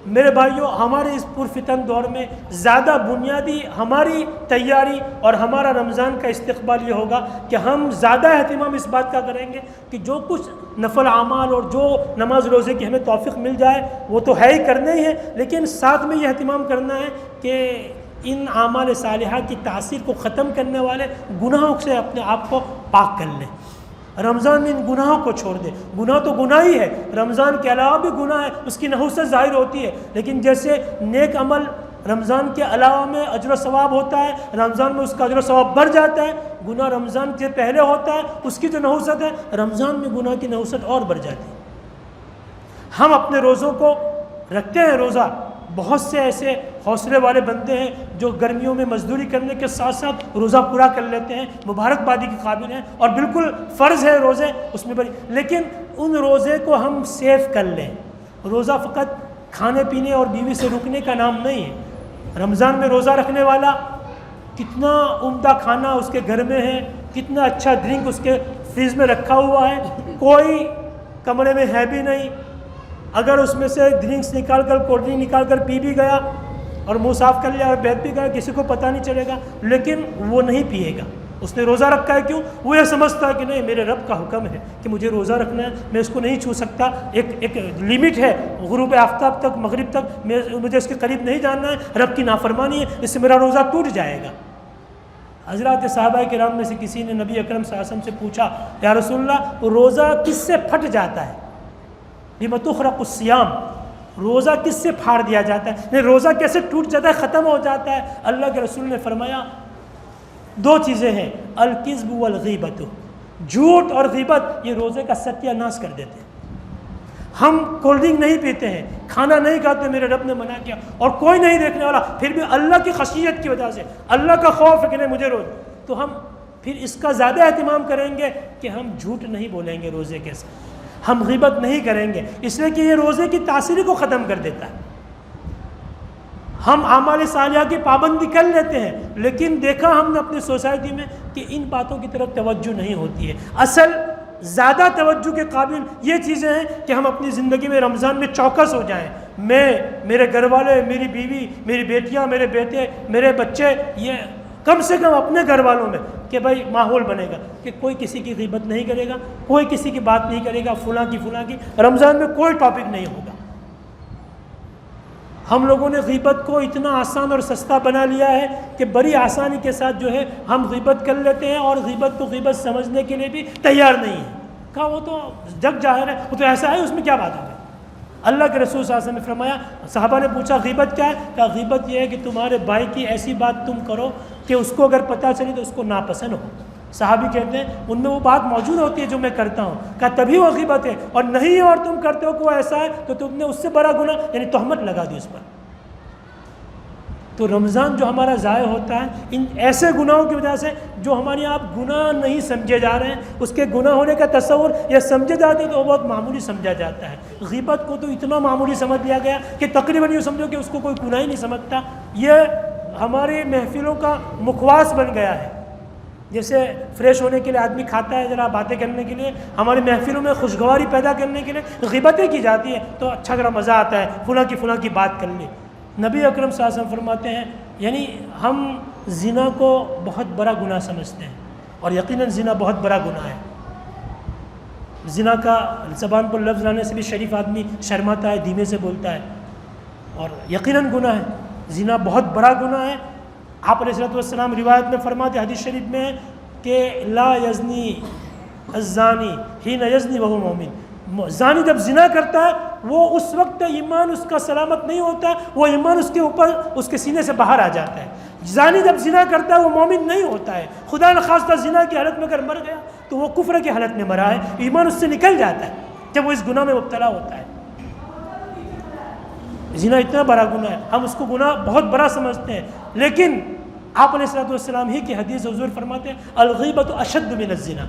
میرے بھائیوں، ہمارے اس پرفتن دور میں زیادہ بنیادی ہماری تیاری اور ہمارا رمضان کا استقبال یہ ہوگا کہ ہم زیادہ اہتمام اس بات کا کریں گے کہ جو کچھ نفل اعمال اور جو نماز روزے کی ہمیں توفیق مل جائے وہ تو ہے ہی، کرنے ہی ہے، لیکن ساتھ میں یہ اہتمام کرنا ہے کہ ان اعمال صالحہ کی تاثیر کو ختم کرنے والے گناہوں سے اپنے آپ کو پاک کر لیں۔ رمضان میں ان گناہوں کو چھوڑ دے۔ گناہ تو گناہ ہی ہے، رمضان کے علاوہ بھی گناہ ہے، اس کی نحوست ظاہر ہوتی ہے، لیکن جیسے نیک عمل رمضان کے علاوہ میں اجر و ثواب ہوتا ہے، رمضان میں اس کا اجر و ثواب بڑھ جاتا ہے۔ گناہ رمضان سے پہلے ہوتا ہے، اس کی جو نحوست ہے، رمضان میں گناہ کی نحوست اور بڑھ جاتی ہے۔ ہم اپنے روزوں کو رکھتے ہیں روزہ، بہت سے ایسے حوصلے والے بندے ہیں جو گرمیوں میں مزدوری کرنے کے ساتھ ساتھ روزہ پورا کر لیتے ہیں، مبارکبادی کے قابل ہیں، اور بالکل فرض ہے روزے اس میں بڑی، لیکن ان روزے کو ہم سیو کر لیں۔ روزہ فقط کھانے پینے اور بیوی سے رکنے کا نام نہیں ہے۔ رمضان میں روزہ رکھنے والا کتنا عمدہ کھانا اس کے گھر میں ہے، کتنا اچھا ڈرنک اس کے فریج میں رکھا ہوا ہے، کوئی کمرے میں ہے بھی نہیں۔ اگر اس میں سے ڈرنکس نکال کر، کولڈ ڈرنک نکال کر پی بھی گیا اور منہ صاف کر لیا اور بیٹھ بھی گیا، کسی کو پتہ نہیں چلے گا، لیکن وہ نہیں پیے گا۔ اس نے روزہ رکھا ہے، کیوں؟ وہ یہ سمجھتا ہے کہ نہیں، میرے رب کا حکم ہے کہ مجھے روزہ رکھنا ہے، میں اس کو نہیں چھو سکتا، ایک لمٹ ہے، غروب آفتاب تک، مغرب تک مجھے اس کے قریب نہیں جاننا ہے، رب کی نافرمانی ہے، اس سے میرا روزہ ٹوٹ جائے گا۔ حضرات صحابہ کرام میں سے کسی نے نبی اکرم صلی اللہ علیہ وسلم سے پوچھا، یا رسول اللہ، روزہ کس سے پھٹ جاتا ہے؟ بِمَ تُخْرَقُ الصِّيَامُ، روزہ کس سے پھاڑ دیا جاتا ہے؟ نہیں، روزہ کیسے ٹوٹ جاتا ہے، ختم ہو جاتا ہے؟ اللہ کے رسول نے فرمایا 2 چیزیں ہیں، الکذب والغیبۃ، جھوٹ اور غیبت، یہ روزے کا ستیہ ناش کر دیتے ہیں۔ ہم کولڈ ڈرنک نہیں پیتے ہیں، کھانا نہیں کھاتے، میرے رب نے منع کیا، اور کوئی نہیں دیکھنے والا، پھر بھی اللہ کی خشیت کی وجہ سے، اللہ کا خوف ہے کہ نہیں مجھے روز، تو ہم پھر اس کا زیادہ اہتمام کریں گے کہ ہم جھوٹ نہیں بولیں گے روزے کے ساتھ، ہم غیبت نہیں کریں گے، اس لیے کہ یہ روزے کی تاثیر کو ختم کر دیتا ہے۔ ہم اعمال صالحہ کی پابندی کر لیتے ہیں، لیکن دیکھا ہم نے اپنی سوسائٹی میں کہ ان باتوں کی طرف توجہ نہیں ہوتی ہے۔ اصل زیادہ توجہ کے قابل یہ چیزیں ہیں کہ ہم اپنی زندگی میں رمضان میں چوکس ہو جائیں، میں، میرے گھر والے، میری بیوی، میری بیٹیاں، میرے بیٹے، میرے بچے، یہ کم سے کم اپنے گھر والوں میں کہ بھائی ماحول بنے گا کہ کوئی کسی کی غیبت نہیں کرے گا، کوئی کسی کی بات نہیں کرے گا، فلاں کی، رمضان میں کوئی ٹاپک نہیں ہوگا۔ ہم لوگوں نے غیبت کو اتنا آسان اور سستا بنا لیا ہے کہ بڑی آسانی کے ساتھ جو ہے ہم غیبت کر لیتے ہیں اور غیبت کو غیبت سمجھنے کے لیے بھی تیار نہیں ہیں. کہا وہ تو جگ ظاہر ہے, وہ تو ایسا ہے, اس میں کیا بات ہے. اللہ کے رسول صلی اللہ علیہ وسلم نے فرمایا, صحابہ نے پوچھا غیبت کیا ہے؟ کہا غیبت یہ ہے کہ تمہارے بھائی کی ایسی بات تم کرو کہ اس کو اگر پتہ چلی تو اس کو ناپسند ہو. صحابی کہتے ہیں ان میں وہ بات موجود ہوتی ہے جو میں کرتا ہوں. کہا تبھی وہ غیبت ہے, اور نہیں ہے اور تم کرتے ہو کہ وہ ایسا ہے تو تم نے اس سے بڑا گناہ یعنی تہمت لگا دی اس پر. تو رمضان جو ہمارا ضائع ہوتا ہے ان ایسے گناہوں کی وجہ سے جو ہمارے آپ گناہ نہیں سمجھے جا رہے ہیں, اس کے گناہ ہونے کا تصور یا سمجھے جاتے ہیں تو وہ بہت معمولی سمجھا جاتا ہے. غیبت کو تو اتنا معمولی سمجھ لیا گیا کہ تقریباً یہ سمجھو کہ اس کو کوئی گناہ ہی نہیں سمجھتا. یہ ہماری محفلوں کا مخواص بن گیا ہے. جیسے فریش ہونے کے لیے آدمی کھاتا ہے ذرا باتیں کرنے کے لیے, ہماری محفلوں میں خوشگواری پیدا کرنے کے لیے غیبتیں کی جاتی ہیں تو اچھا ذرا مزہ آتا ہے, فلاں کی بات کر لیں. نبی اکرم صلی اللہ علیہ وسلم فرماتے ہیں یعنی ہم زنا کو بہت بڑا گناہ سمجھتے ہیں, اور یقیناً زنا بہت بڑا گناہ ہے. زنا کا زبان پر لفظ لانے سے بھی شریف آدمی شرماتا ہے, دھیمے سے بولتا ہے, اور یقیناً گناہ ہے. زنا بہت بڑا گناہ ہے. آپ علیہ السلام روایت میں فرماتے حدیث شریف میں ہے کہ لا یزنی الزانی حین یزنی وہو مومن. زانی جب زنا کرتا ہے وہ اس وقت ایمان اس کا سلامت نہیں ہوتا, وہ ایمان اس کے اوپر اس کے سینے سے باہر آ جاتا ہے. زانی جب زنا کرتا ہے وہ مومن نہیں ہوتا ہے. خدا نخواستہ زنا کی حالت میں اگر مر گیا تو وہ کفر کی حالت میں مرا ہے, ایمان اس سے نکل جاتا ہے جب وہ اس گناہ میں مبتلا ہوتا ہے. زنا اتنا بڑا گناہ ہے, ہم اس کو گناہ بہت بڑا سمجھتے ہیں. لیکن آپ علیہ السلام ہی کی حدیث حضور فرماتے ہیں الغیبۃ اشد من الزنا.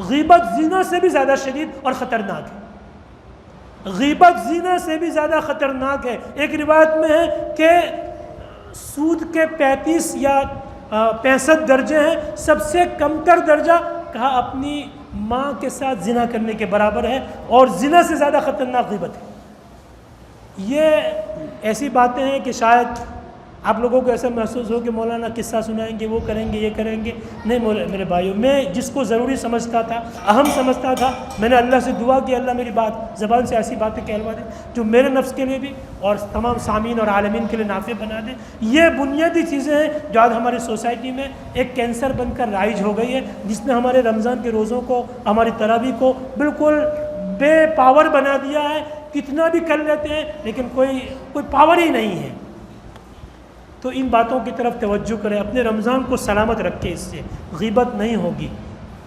غیبت زنا سے بھی زیادہ شدید اور خطرناک ہے. غیبت زنا سے بھی زیادہ خطرناک ہے. ایک روایت میں ہے کہ سود کے 35 یا 65 درجے ہیں, سب سے کم تر درجہ کہا اپنی ماں کے ساتھ زنا کرنے کے برابر ہے, اور زنا سے زیادہ خطرناک غیبت ہے. یہ ایسی باتیں ہیں کہ شاید آپ لوگوں کو ایسا محسوس ہو کہ مولانا قصہ سنائیں گے, وہ کریں گے, یہ کریں گے. نہیں میرے بھائیوں, میں جس کو ضروری سمجھتا تھا, اہم سمجھتا تھا, میں نے اللہ سے دعا کی اللہ میری بات زبان سے ایسی باتیں کہلوا دے جو میرے نفس کے لیے بھی اور تمام سامعین اور عالمین کے لیے نافع بنا دے. یہ بنیادی چیزیں ہیں جو آج ہماری سوسائٹی میں ایک کینسر بن کر رائج ہو گئی ہے, جس نے ہمارے رمضان کے روزوں کو, ہماری تراویح کو بالکل بے پاور بنا دیا ہے. کتنا بھی کر لیتے ہیں لیکن کوئی پاور ہی نہیں ہے. تو ان باتوں کی طرف توجہ کریں, اپنے رمضان کو سلامت رکھیں. اس سے غیبت نہیں ہوگی.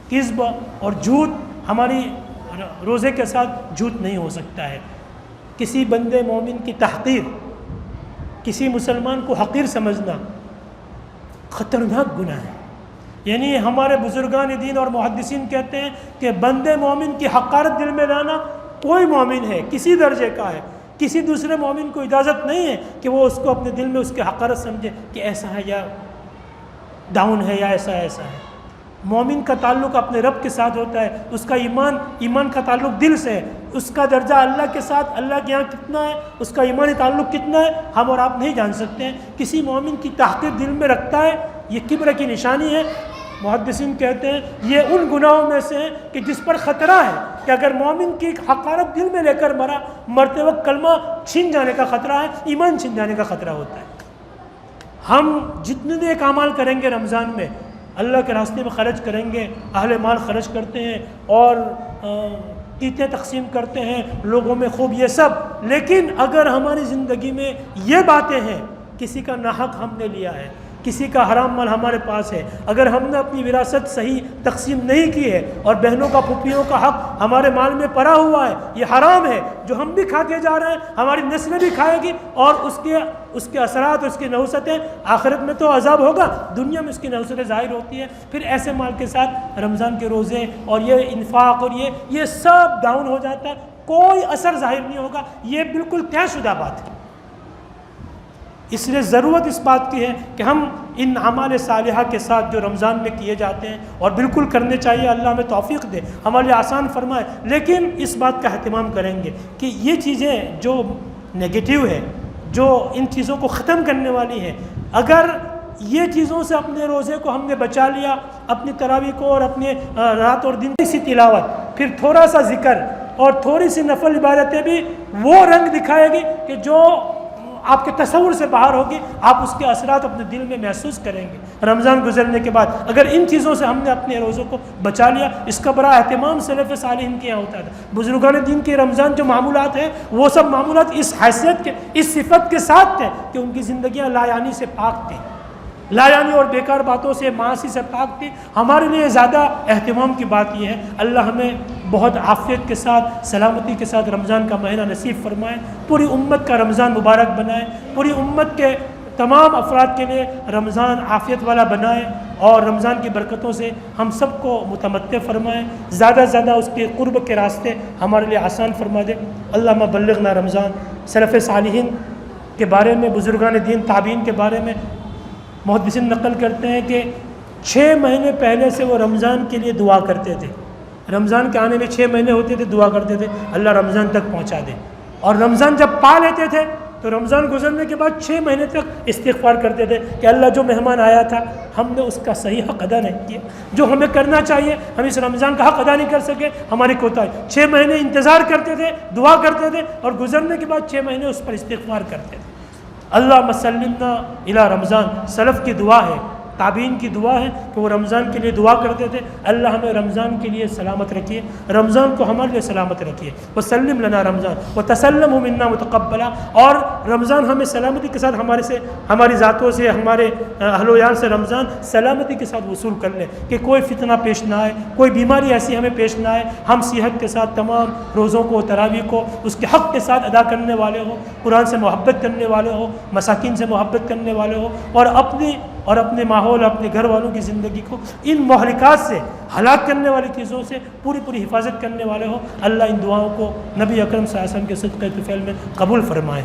کذب اور جھوٹ, ہماری روزے کے ساتھ جھوٹ نہیں ہو سکتا ہے. کسی بندے مومن کی تحقیر, کسی مسلمان کو حقیر سمجھنا خطرناک گناہ ہے. یعنی ہمارے بزرگان دین اور محدثین کہتے ہیں کہ بندے مومن کی حقارت دل میں لانا, کوئی مومن ہے کسی درجے کا ہے, کسی دوسرے مومن کو اجازت نہیں ہے کہ وہ اس کو اپنے دل میں اس کی حقارت سمجھے کہ ایسا ہے یا ڈاؤن ہے یا ایسا ہے. مومن کا تعلق اپنے رب کے ساتھ ہوتا ہے, اس کا ایمان کا تعلق دل سے ہے. اس کا درجہ اللہ کے ساتھ, اللہ کے یہاں کتنا ہے, اس کا ایمانی تعلق کتنا ہے, ہم اور آپ نہیں جان سکتے ہیں. کسی مومن کی تحقیر دل میں رکھتا ہے, یہ کبر کی نشانی ہے. محدثین کہتے ہیں یہ ان گناہوں میں سے ہے کہ جس پر خطرہ ہے کہ اگر مومن کی حقارت دل میں لے کر مرتے وقت کلمہ چھن جانے کا خطرہ ہے, ایمان چھن جانے کا خطرہ ہوتا ہے. ہم جتنے نیک اعمال کریں گے رمضان میں, اللہ کے راستے میں خرچ کریں گے, اہل مال خرچ کرتے ہیں اور عیدیں تقسیم کرتے ہیں لوگوں میں, خوب یہ سب, لیکن اگر ہماری زندگی میں یہ باتیں ہیں, کسی کا ناحق ہم نے لیا ہے, کسی کا حرام مال ہمارے پاس ہے, اگر ہم نے اپنی وراثت صحیح تقسیم نہیں کی ہے اور بہنوں کا پھوپھیوں کا حق ہمارے مال میں پڑا ہوا ہے, یہ حرام ہے جو ہم بھی کھا کے جا رہے ہیں, ہماری نسلیں بھی کھائے گی, اور اس کے اثرات, اس کی نحوستیں آخرت میں تو عذاب ہوگا, دنیا میں اس کی نحوستیں ظاہر ہوتی ہے. پھر ایسے مال کے ساتھ رمضان کے روزے اور یہ انفاق اور یہ سب ڈاؤن ہو جاتا ہے, کوئی اثر ظاہر نہیں ہوگا. یہ بالکل طے شدہ بات ہے. اس لیے ضرورت اس بات کی ہے کہ ہم ان اعمال صالحہ کے ساتھ جو رمضان میں کیے جاتے ہیں اور بالکل کرنے چاہیے, اللہ ہمیں توفیق دے, ہمارے لیے آسان فرمائے, لیکن اس بات کا اہتمام کریں گے کہ یہ چیزیں جو نیگیٹو ہے, جو ان چیزوں کو ختم کرنے والی ہیں, اگر یہ چیزوں سے اپنے روزے کو ہم نے بچا لیا, اپنی تراویح کو اور اپنے رات اور دن سی تلاوت, پھر تھوڑا سا ذکر اور تھوڑی سی نفل عبادتیں بھی وہ رنگ دکھائے گی کہ جو آپ کے تصور سے باہر ہوگی، آپ اس کے اثرات اپنے دل میں محسوس کریں گے رمضان گزرنے کے بعد۔ اگر ان چیزوں سے ہم نے اپنے روزوں کو بچا لیا، اس کا بڑا اہتمام سلف صالحین کے یہاں ہوتا تھا۔ بزرگان دین کے رمضان جو معمولات ہیں وہ سب معمولات اس حیثیت کے، اس صفت کے ساتھ تھے کہ ان کی زندگیاں لا یعنی سے پاک تھیں، لا یعنی اور بیکار باتوں سے، معاصی سے پاک تھی۔ ہمارے لیے زیادہ اہتمام کی بات یہ ہے اللہ ہمیں بہت عافیت کے ساتھ، سلامتی کے ساتھ رمضان کا مہینہ نصیب فرمائے، پوری امت کا رمضان مبارک بنائے، پوری امت کے تمام افراد کے لیے رمضان عافیت والا بنائے، اور رمضان کی برکتوں سے ہم سب کو متمتع فرمائے، زیادہ سے زیادہ اس کے قرب کے راستے ہمارے لیے آسان فرما دے۔ اللہم بلغنا رمضان۔ سلف صالحین کے بارے میں، بزرگان دین تابعین کے بارے میں محدثین نقل کرتے ہیں کہ 6 مہینے پہلے سے وہ رمضان کے لیے دعا کرتے تھے۔ رمضان کے آنے میں 6 مہینے ہوتے تھے، دعا کرتے تھے اللہ رمضان تک پہنچا دے، اور رمضان جب پا لیتے تھے تو رمضان گزرنے کے بعد 6 مہینے تک استغفار کرتے تھے کہ اللہ جو مہمان آیا تھا ہم نے اس کا صحیح حق ادا نہیں کیا، جو ہمیں کرنا چاہیے ہم اس رمضان کا حق ادا نہیں کر سکے، ہماری کوتاہی۔ 6 مہینے انتظار کرتے تھے، دعا کرتے تھے، اور گزرنے کے بعد 6 مہینے اس پر استغفار کرتے تھے۔ اللہم سلمنا الی رمضان، سلف کی دعا ہے، تابعین کی دعا ہے کہ وہ رمضان کے لیے دعا کرتے تھے اللہ ہمیں رمضان کے لیے سلامت رکھیے، رمضان کو ہمارے لیے سلامت رکھیے، وسلم لنا رمضان وتسلمہ منا متقبلا، اور رمضان ہمیں سلامتی کے ساتھ ہماری ذاتوں سے، ہمارے اہل و عیال سے رمضان سلامتی کے ساتھ وصول کر لے، کہ کوئی فتنہ پیش نہ آئے، کوئی بیماری ایسی ہمیں پیش نہ آئے، ہم صحت کے ساتھ تمام روزوں کو، تراویح کو اس کے حق کے ساتھ ادا کرنے والے ہوں، قرآن سے محبت کرنے والے ہوں، مساکین سے محبت کرنے والے ہوں، اور اپنے ماحول، اپنے گھر والوں کی زندگی کو ان مہلکات سے، ہلاک کرنے والی چیزوں سے پوری حفاظت کرنے والے ہوں۔ اللہ ان دعاؤں کو نبی اکرم صلی اللہ علیہ وسلم کے صدقہ طفیل میں قبول فرمائے۔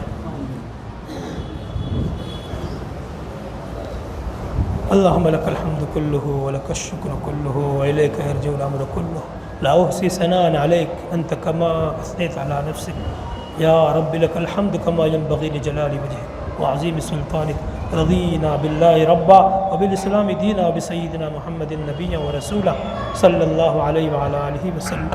اللہم لک الحمد کلہ ولک الشکر کلہ وإلیک یرجع الامر کلہ لا احصی ثناء علیک انت کما اثنیت علی نفسک یا رب لک الحمد کما ینبغی لجلال وجہک وعظیم سلطانک۔ رضینا باللہ ربا وبالاسلام دینا وبسیدنا محمد نبیا ورسولا صلی اللہ علیہ وعلى آلہ وسلم۔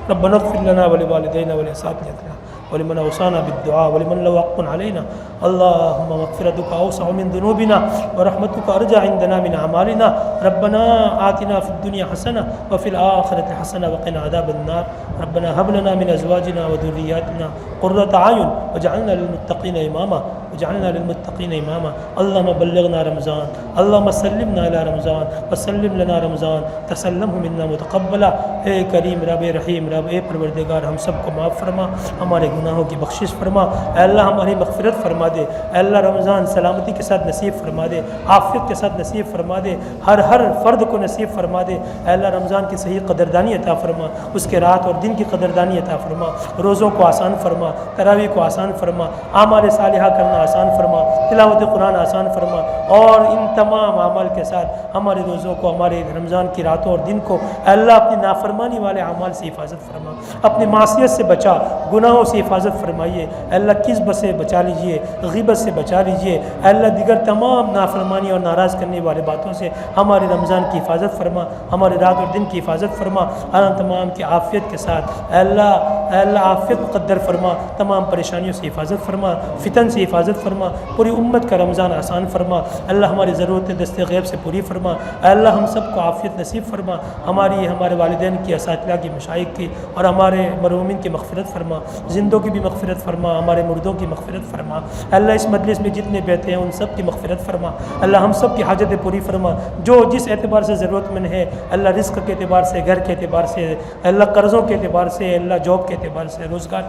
ربنا اغفر لنا ولوالدینا ولاساتذتنا ولمن اوصانا بالدعاء ولمن له حق علينا، اللهم مغفرتك اوسع من ذنوبنا ورحمتك ارجى عندنا من اعمالنا، ربنا آتنا في الدنيا حسنه وفي الاخره حسنه وقنا عذاب النار، ربنا هب لنا من ازواجنا وذرياتنا قرة اعين واجعلنا للمتقين اماما، واجعلنا للمتقين اماما۔ اللهم بلغنا رمضان، اللهم سلمنا الى رمضان وسلم لنا رمضان، تسلمه منا متقبلا۔ اے کریم رب رحیم رب، اے پروردگار ہم سب کو معاف فرما، ہمارے گناہوں کی بخشش فرما، اے اللہ ہماری مغفرت فرما دے، اے اللہ رمضان سلامتی کے ساتھ نصیب فرما دے، عافیت کے ساتھ نصیب فرما دے، ہر فرد کو نصیب فرما دے، اے اللہ رمضان کی صحیح قدردانی عطا فرما، اس کے رات اور دن کی قدردانی عطا فرما، روزوں کو آسان فرما، تراویح کو آسان فرما، اعمال صالحہ کرنا آسان فرما، تلاوت قرآن آسان فرما، اور ان تمام اعمال کے ساتھ ہمارے روزوں کو، ہمارے رمضان کی راتوں اور دن کو اے اللہ اپنی نافرمانی والے اعمال سے حفاظت فرما، اپنی معصیت سے بچا، گناہوں سے حفاظت فرمائیے، اے اللہ کذب سے بچا لیجئے، غیبت سے بچا لیجئے، اے اللہ دیگر تمام نافرمانی اور ناراض کرنے والے باتوں سے ہمارے رمضان کی حفاظت فرما، ہمارے رات اور دن کی حفاظت فرما، اللہ تمام کی عافیت کے ساتھ اے اللہ عافیت مقدر فرما، تمام پریشانیوں سے حفاظت فرما، فتن سے حفاظت فرما، پوری امت کا رمضان آسان فرما، اللہ ہماری ضرورتیں دست غیب سے پوری فرما، اے اللہ ہم سب کو عافیت نصیب فرما، ہمارے والدین کی، اساتذہ کی، مشائخ کی، اور ہمارے مرحومین کی مغفرت فرما، زندوں کی بھی مغفرت فرما، ہمارے مردوں کی مغفرت فرما، اللہ اس مجلس میں جتنے بیٹھے ہیں ان سب کی مغفرت فرما، اللہ ہم سب کی حاجتیں پوری فرما، جو جس اعتبار سے ضرورت مند ہے، اللہ رزق کے اعتبار سے، گھر کے اعتبار سے، اللہ قرضوں کے اعتبار سے، اللہ جاب کے اعتبار سے، روزگار،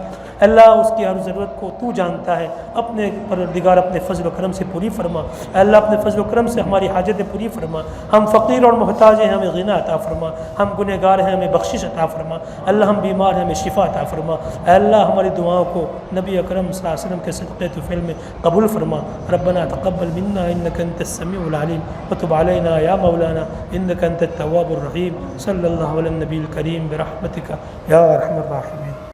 اللہ اس کی ہر ضرورت کو تو جانتا ہے، اپنے پروردگار اپنے فضل و کرم سے پوری فرما، اللہ اپنے فضل و کرم سے ہماری حاجتیں پوری فرما، ہم فقیر اور محتاج ہیں ہمیں غنی عطا فرما، ہم گنہگار ہیں ہمیں بخشش عطا فرما، اللہ ہم بیمار ہیں ہمیں شفا عطا فرما، اے اللہ ہماری دعاؤں کو نبی اکرم صلی اللہ علیہ وسلم کے صدقہ طفیل میں قبول فرما، ربنا تقبل منا انک انت السمیع العلیم وتب علینا یا مولانا انک انت التواب الرحیم، صلی اللہ علی النبی الکریم برحمتک یا ارحم الراحمین۔